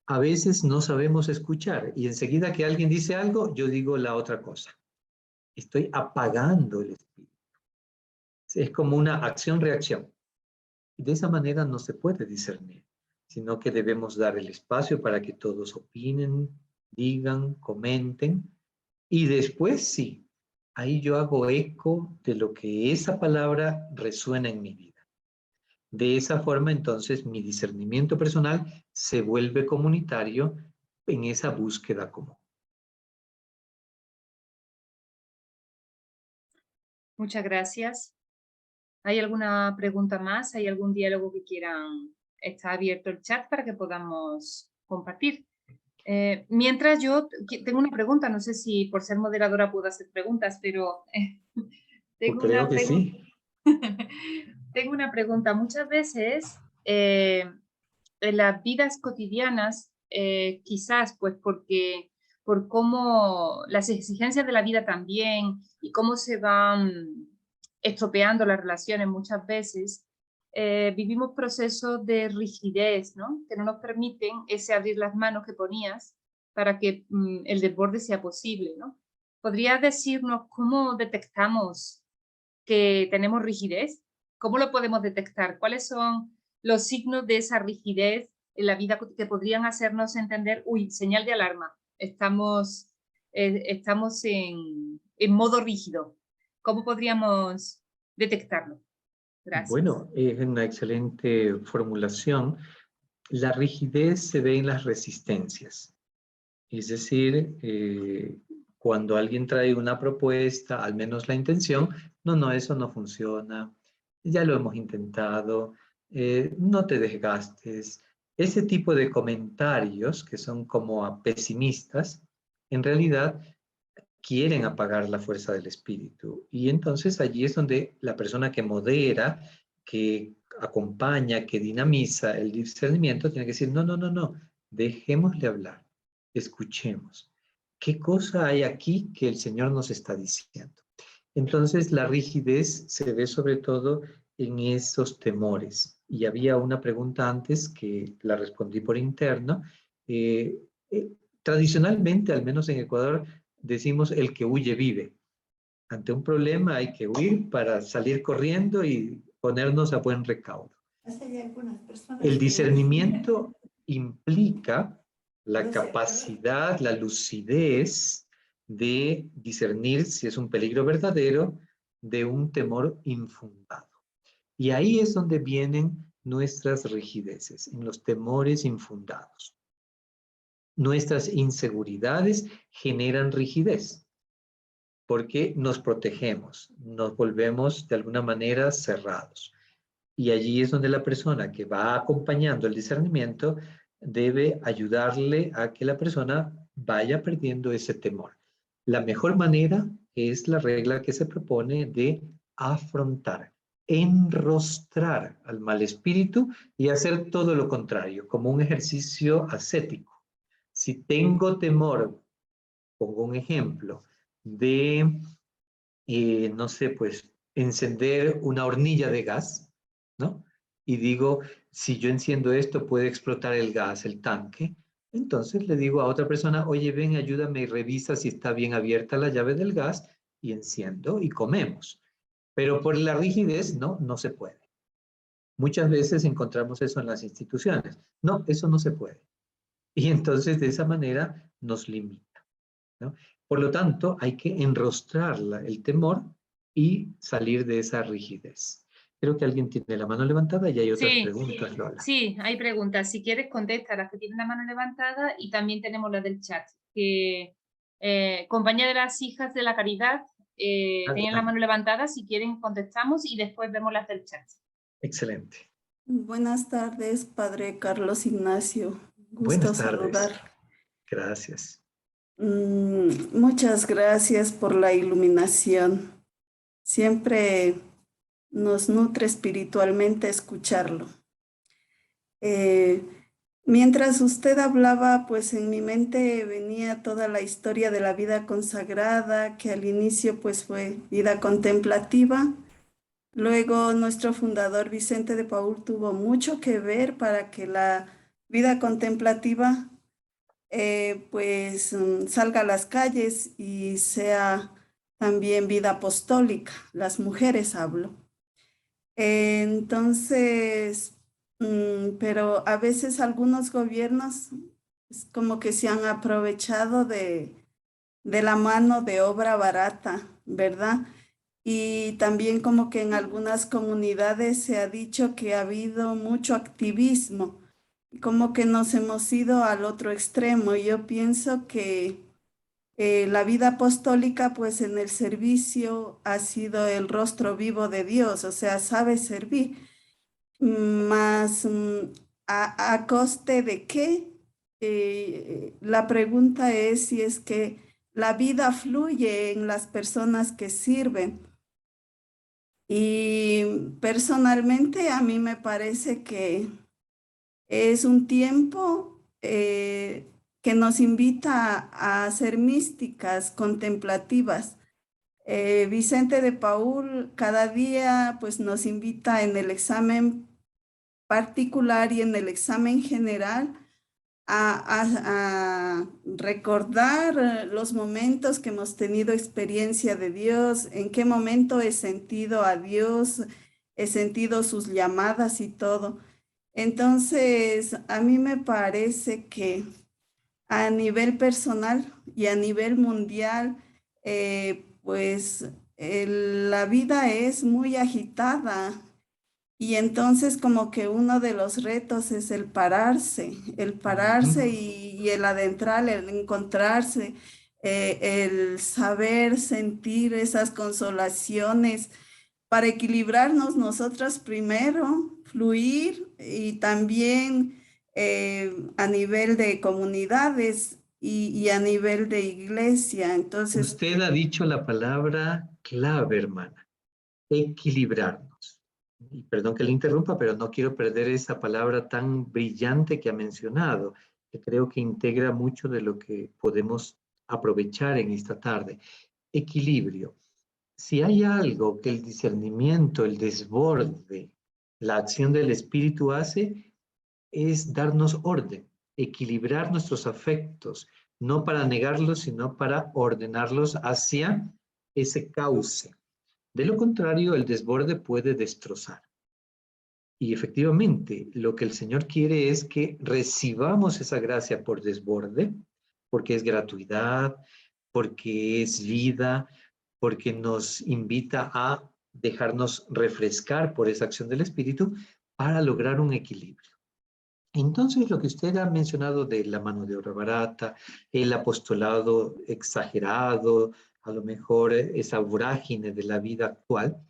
A veces no sabemos escuchar y enseguida que alguien dice algo, yo digo la otra cosa. Estoy apagando el espíritu. Es como una acción-reacción. De esa manera no se puede discernir, sino que debemos dar el espacio para que todos opinen, digan, comenten, y después sí, ahí yo hago eco de lo que esa palabra resuena en mi vida. De esa forma, entonces, mi discernimiento personal se vuelve comunitario en esa búsqueda común. Muchas gracias. ¿Hay alguna pregunta más? ¿Hay algún diálogo que quieran? Está abierto el chat para que podamos compartir. Mientras yo tengo una pregunta, no sé si por ser moderadora puedo hacer preguntas, pero tengo Creo una que pregunta. sí. Tengo una pregunta. Muchas veces en las vidas cotidianas, quizás pues porque por cómo las exigencias de la vida también y cómo se van estropeando las relaciones muchas veces, vivimos procesos de rigidez, ¿no? Que no nos permiten ese abrir las manos que ponías para que el desborde sea posible, ¿no? ¿Podrías decirnos cómo detectamos que tenemos rigidez? ¿Cómo lo podemos detectar? ¿Cuáles son los signos de esa rigidez en la vida que podrían hacernos entender, uy, señal de alarma, estamos en modo rígido? ¿Cómo podríamos detectarlo? Gracias. Bueno, es una excelente formulación. La rigidez se ve en las resistencias. Es decir, cuando alguien trae una propuesta, al menos la intención, no, eso no funciona, ya lo hemos intentado, no te desgastes. Ese tipo de comentarios que son como pesimistas, en realidad quieren apagar la fuerza del espíritu. Y entonces allí es donde la persona que modera, que acompaña, que dinamiza el discernimiento, tiene que decir, no, dejémosle hablar, escuchemos. ¿Qué cosa hay aquí que el Señor nos está diciendo? Entonces la rigidez se ve sobre todo en esos temores. Y había una pregunta antes que la respondí por interno. Eh, Tradicionalmente, al menos en Ecuador, decimos el que huye vive. Ante un problema hay que huir para salir corriendo y ponernos a buen recaudo. El discernimiento implica la capacidad, la lucidez de discernir si es un peligro verdadero de un temor infundado. Y ahí es donde vienen nuestras rigideces, en los temores infundados. Nuestras inseguridades generan rigidez porque nos protegemos, nos volvemos de alguna manera cerrados. Y allí es donde la persona que va acompañando el discernimiento debe ayudarle a que la persona vaya perdiendo ese temor. La mejor manera es la regla que se propone de afrontar, enrostrar al mal espíritu y hacer todo lo contrario, como un ejercicio ascético. Si tengo temor, pongo un ejemplo, de, no sé, pues, encender una hornilla de gas, ¿no? Y digo, si yo enciendo esto, puede explotar el gas, el tanque. Entonces le digo a otra persona, oye, ven, ayúdame y revisa si está bien abierta la llave del gas, y enciendo y comemos. Pero por la rigidez, no se puede. Muchas veces encontramos eso en las instituciones. No, eso no se puede. Y entonces de esa manera nos limita, ¿no? Por lo tanto, hay que enrostrar el temor y salir de esa rigidez. Creo que alguien tiene la mano levantada y hay otras preguntas, Lola. Sí, hay preguntas. Si quieres, contesta las que tienen la mano levantada y también tenemos las del chat. Que, Compañía de las Hijas de la Caridad tenían la mano levantada. Si quieren, contestamos y después vemos las del chat. Excelente. Buenas tardes, Padre Carlos Ignacio. Buenas tardes. Saludar. Gracias. Muchas gracias por la iluminación. Siempre nos nutre espiritualmente escucharlo. Mientras usted hablaba, pues en mi mente venía toda la historia de la vida consagrada, que al inicio pues fue vida contemplativa. Luego nuestro fundador Vicente de Paúl tuvo mucho que ver para que la vida contemplativa salga a las calles y sea también vida apostólica. Las mujeres hablo. Entonces, pero a veces algunos gobiernos es como que se han aprovechado de la mano de obra barata, ¿verdad? Y también como que en algunas comunidades se ha dicho que ha habido mucho activismo, como que nos hemos ido al otro extremo. Yo pienso que la vida apostólica, pues en el servicio ha sido el rostro vivo de Dios, o sea, sabe servir, más a coste de qué. La pregunta es si es que la vida fluye en las personas que sirven. Y personalmente a mí me parece que es un tiempo que nos invita a ser místicas, contemplativas. Vicente de Paúl cada día pues nos invita en el examen particular y en el examen general a recordar los momentos que hemos tenido experiencia de Dios, en qué momento he sentido a Dios, he sentido sus llamadas y todo. Entonces, a mí me parece que a nivel personal y a nivel mundial, la vida es muy agitada. Y entonces como que uno de los retos es el pararse y el adentrar, el encontrarse, el saber sentir esas consolaciones para equilibrarnos nosotras primero, fluir y también a nivel de comunidades y a nivel de iglesia. Entonces, usted ha dicho la palabra clave, hermana, equilibrarnos. Y perdón que le interrumpa, pero no quiero perder esa palabra tan brillante que ha mencionado, que creo que integra mucho de lo que podemos aprovechar en esta tarde. Equilibrio. Si hay algo que el discernimiento, el desborde, la acción del Espíritu hace, es darnos orden, equilibrar nuestros afectos, no para negarlos, sino para ordenarlos hacia ese cauce. De lo contrario, el desborde puede destrozar. Y efectivamente, lo que el Señor quiere es que recibamos esa gracia por desborde, porque es gratuidad, porque es vida, porque nos invita a dejarnos refrescar por esa acción del Espíritu para lograr un equilibrio. Entonces, lo que usted ha mencionado de la mano de obra barata, el apostolado exagerado, a lo mejor esa vorágine de la vida actual,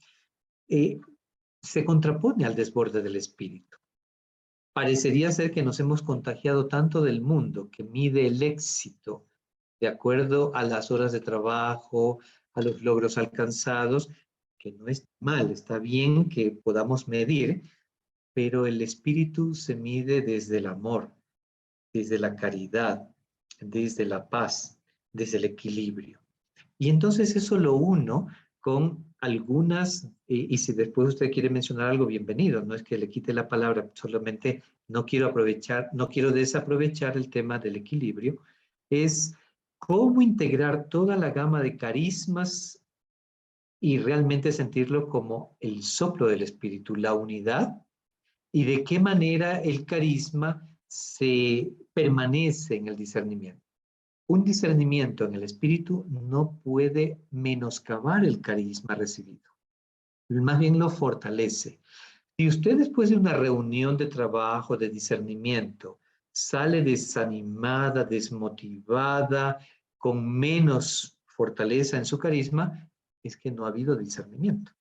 se contrapone al desborde del Espíritu. Parecería ser que nos hemos contagiado tanto del mundo que mide el éxito de acuerdo a las horas de trabajo, a los logros alcanzados, que no es mal, está bien que podamos medir, pero el espíritu se mide desde el amor, desde la caridad, desde la paz, desde el equilibrio. Y entonces eso lo uno con algunas, y si después usted quiere mencionar algo, bienvenido, no es que le quite la palabra, solamente no quiero desaprovechar el tema del equilibrio, es cómo integrar toda la gama de carismas y realmente sentirlo como el soplo del espíritu, la unidad, y de qué manera el carisma se permanece en el discernimiento. Un discernimiento en el espíritu no puede menoscabar el carisma recibido, más bien lo fortalece. Si usted después de una reunión de trabajo, de discernimiento, sale desanimada, desmotivada, con menos fortaleza en su carisma, es que no ha habido discernimiento.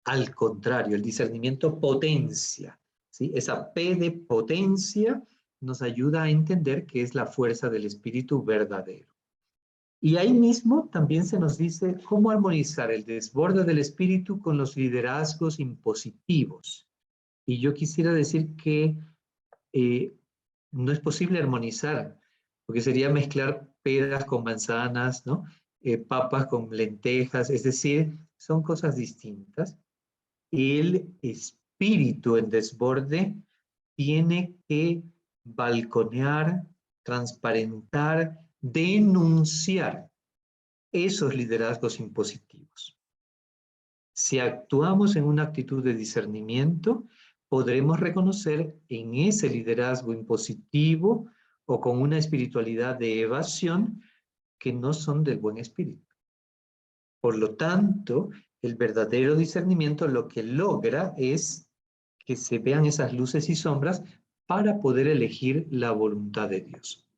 Al contrario, el discernimiento potencia, ¿sí? Esa P de potencia nos ayuda a entender que es la fuerza del espíritu verdadero. Y ahí mismo también se nos dice cómo armonizar el desborde del espíritu con los liderazgos impositivos. Y yo quisiera decir que no es posible armonizar, porque sería mezclar peras con manzanas, ¿no? Papas con lentejas, es decir, son cosas distintas. El espíritu en desborde tiene que balconear, transparentar, denunciar esos liderazgos impositivos. Si actuamos en una actitud de discernimiento, podremos reconocer en ese liderazgo impositivo o con una espiritualidad de evasión que no son del buen espíritu. Por lo tanto, el verdadero discernimiento lo que logra es que se vean esas luces y sombras para poder elegir la voluntad de Dios.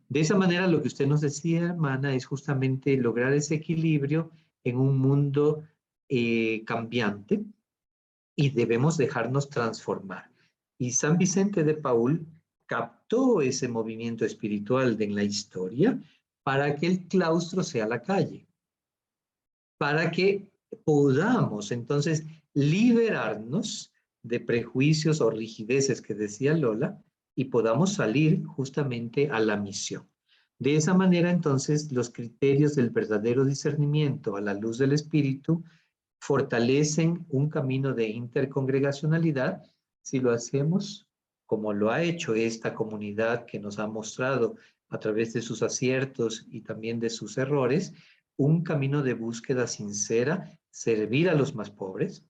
De esa manera, lo que usted nos decía, hermana, es justamente lograr ese equilibrio en un mundo cambiante, y debemos dejarnos transformar. Y San Vicente de Paúl captó ese movimiento espiritual en la historia para que el claustro sea la calle, para que podamos entonces liberarnos de prejuicios o rigideces que decía Lola y podamos salir justamente a la misión. De esa manera, entonces, los criterios del verdadero discernimiento a la luz del Espíritu fortalecen un camino de intercongregacionalidad si lo hacemos como lo ha hecho esta comunidad que nos ha mostrado a través de sus aciertos y también de sus errores, un camino de búsqueda sincera, servir a los más pobres,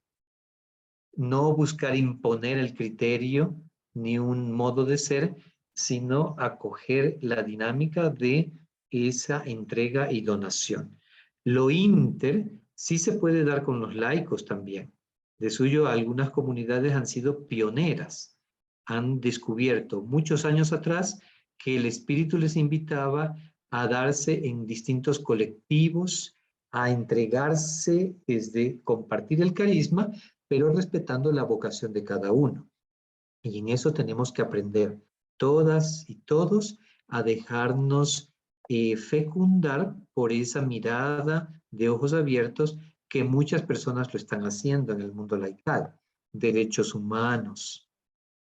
no buscar imponer el criterio ni un modo de ser, sino acoger la dinámica de esa entrega y donación. Lo inter sí se puede dar con los laicos también. De suyo, algunas comunidades han sido pioneras, han descubierto muchos años atrás que el Espíritu les invitaba a darse en distintos colectivos, a entregarse desde compartir el carisma, pero respetando la vocación de cada uno. Y en eso tenemos que aprender todas y todos a dejarnos fecundar por esa mirada de ojos abiertos que muchas personas lo están haciendo en el mundo laical. Derechos humanos,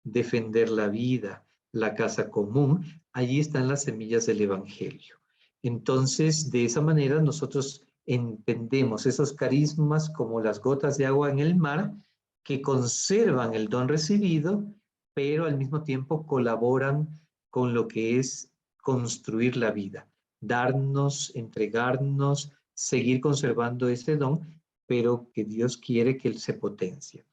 defender la vida, la casa común, allí están las semillas del Evangelio. Entonces, de esa manera nosotros entendemos esos carismas como las gotas de agua en el mar que conservan el don recibido, pero al mismo tiempo colaboran con lo que es construir la vida, darnos, entregarnos, seguir conservando ese don, pero que Dios quiere que él se potencie.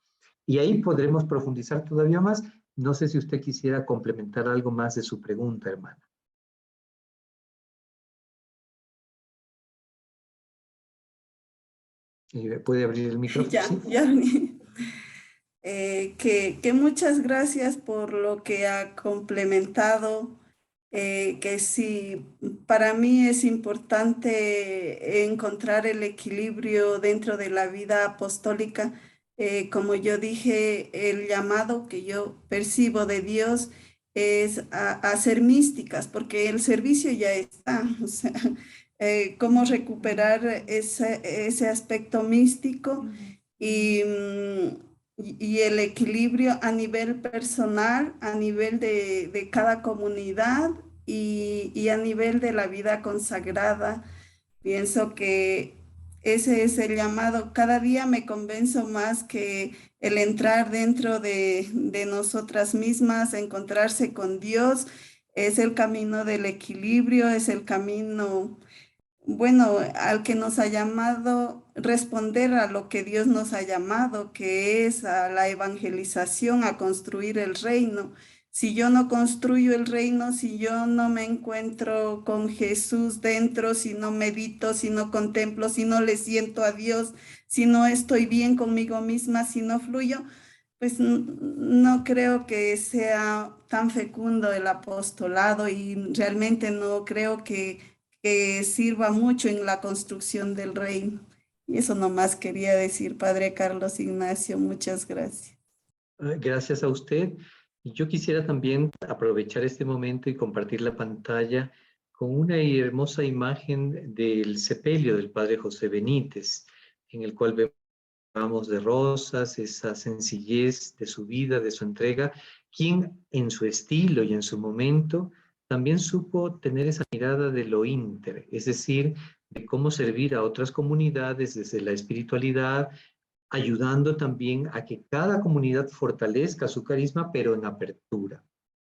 Y ahí podremos profundizar todavía más. No sé si usted quisiera complementar algo más de su pregunta, hermana. ¿Puede abrir el micrófono? Ya, ¿Sí? ya. Que muchas gracias por lo que ha complementado, que sí, para mí es importante encontrar el equilibrio dentro de la vida apostólica. Como yo dije, el llamado que yo percibo de Dios es a ser místicas, porque el servicio ya está. O sea, cómo recuperar ese aspecto místico y, y el equilibrio a nivel personal, a nivel de cada comunidad y a nivel de la vida consagrada. Pienso que ese es el llamado. Cada día me convenzo más que el entrar dentro de nosotras mismas, encontrarse con Dios, es el camino del equilibrio, es el camino, bueno, al que nos ha llamado, responder a lo que Dios nos ha llamado, que es a la evangelización, a construir el reino. Si yo no construyo el reino, si yo no me encuentro con Jesús dentro, si no medito, si no contemplo, si no le siento a Dios, si no estoy bien conmigo misma, si no fluyo, pues no creo que sea tan fecundo el apostolado y realmente no creo que sirva mucho en la construcción del reino. Y eso nomás quería decir, Padre Carlos Ignacio, muchas gracias. Gracias a usted. Y yo quisiera también aprovechar este momento y compartir la pantalla con una hermosa imagen del sepelio del Padre José Benítez, en el cual vemos de rosas, esa sencillez de su vida, de su entrega, quien en su estilo y en su momento también supo tener esa mirada de lo inter, es decir, de cómo servir a otras comunidades desde la espiritualidad, ayudando también a que cada comunidad fortalezca su carisma, pero en apertura.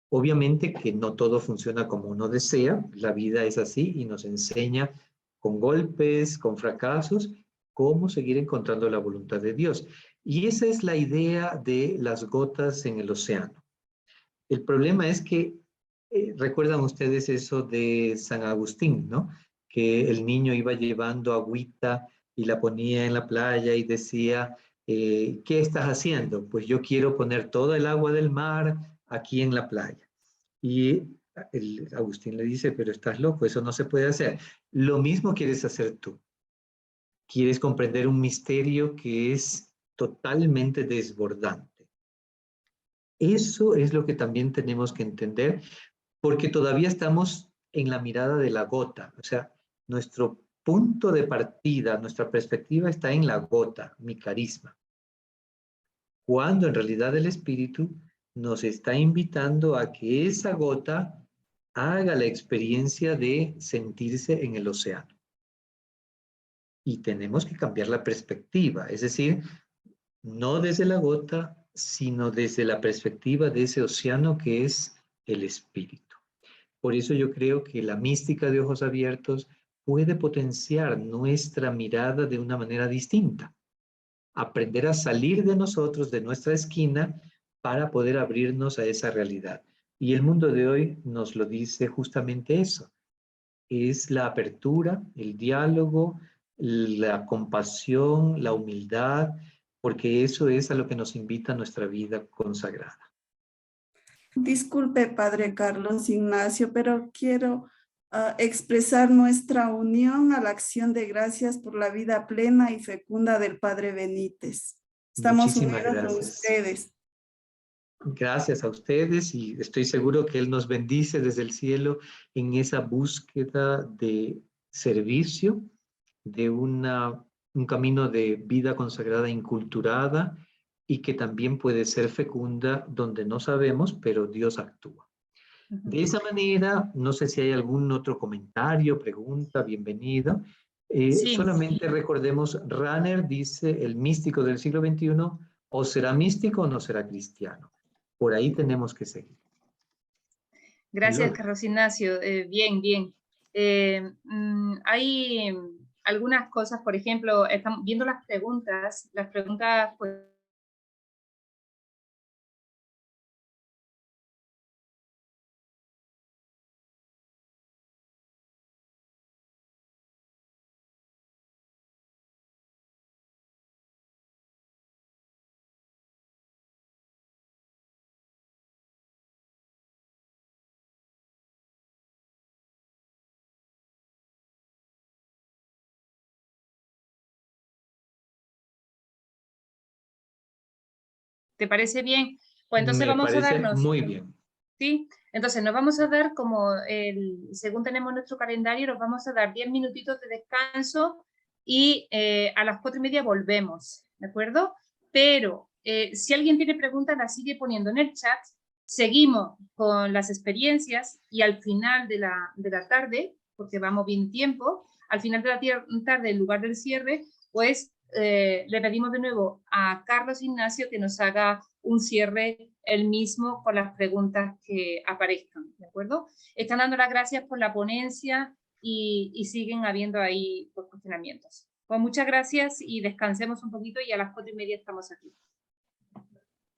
Obviamente que no todo funciona como uno desea, la vida es así y nos enseña con golpes, con fracasos, cómo seguir encontrando la voluntad de Dios. Y esa es la idea de las gotas en el océano. El problema es que, recuerdan ustedes eso de San Agustín, ¿no? Que el niño iba llevando agüita y la ponía en la playa y decía, ¿qué estás haciendo? Pues yo quiero poner todo el agua del mar aquí en la playa. Y Agustín le dice, pero estás loco, eso no se puede hacer. Lo mismo quieres hacer tú. Quieres comprender un misterio que es totalmente desbordante. Eso es lo que también tenemos que entender, porque todavía estamos en la mirada de la gota. O sea, nuestro punto de partida, nuestra perspectiva está en la gota, mi carisma. Cuando en realidad el Espíritu nos está invitando a que esa gota haga la experiencia de sentirse en el océano. Y tenemos que cambiar la perspectiva, es decir, no desde la gota, sino desde la perspectiva de ese océano que es el Espíritu. Por eso yo creo que la mística de ojos abiertos puede potenciar nuestra mirada de una manera distinta. Aprender a salir de nosotros, de nuestra esquina, para poder abrirnos a esa realidad. Y el mundo de hoy nos lo dice justamente eso. Es la apertura, el diálogo, la compasión, la humildad, porque eso es a lo que nos invita nuestra vida consagrada. Disculpe, Padre Carlos Ignacio, pero quiero expresar nuestra unión a la acción de gracias por la vida plena y fecunda del Padre Benítez. Estamos Muchísimas unidos con gracias. ustedes. Gracias a ustedes y estoy seguro que Él nos bendice desde el cielo en esa búsqueda de servicio, de un camino de vida consagrada inculturada y que también puede ser fecunda donde no sabemos, pero Dios actúa. De esa manera, no sé si hay algún otro comentario, pregunta, bienvenido. Sí. Solamente recordemos, Rahner dice, el místico del siglo XXI, o será místico o no será cristiano. Por ahí tenemos que seguir. Gracias, Lola. Carlos Ignacio. Bien, bien. Hay algunas cosas, por ejemplo, estamos viendo las preguntas pues, ¿te parece bien? Pues entonces Me parece muy bien. ¿Sí? Entonces nos vamos a dar, según tenemos nuestro calendario, nos vamos a dar 10 minutitos de descanso y a las 4:30 volvemos, ¿de acuerdo? Pero si alguien tiene preguntas, las sigue poniendo en el chat, seguimos con las experiencias y al final de la tarde, porque vamos bien tiempo, al final de la tarde, en lugar del cierre, pues le pedimos de nuevo a Carlos Ignacio que nos haga un cierre él mismo con las preguntas que aparezcan, ¿de acuerdo? Están dando las gracias por la ponencia y siguen habiendo ahí pues, cuestionamientos. Pues muchas gracias y descansemos un poquito y a las 4:30 estamos aquí.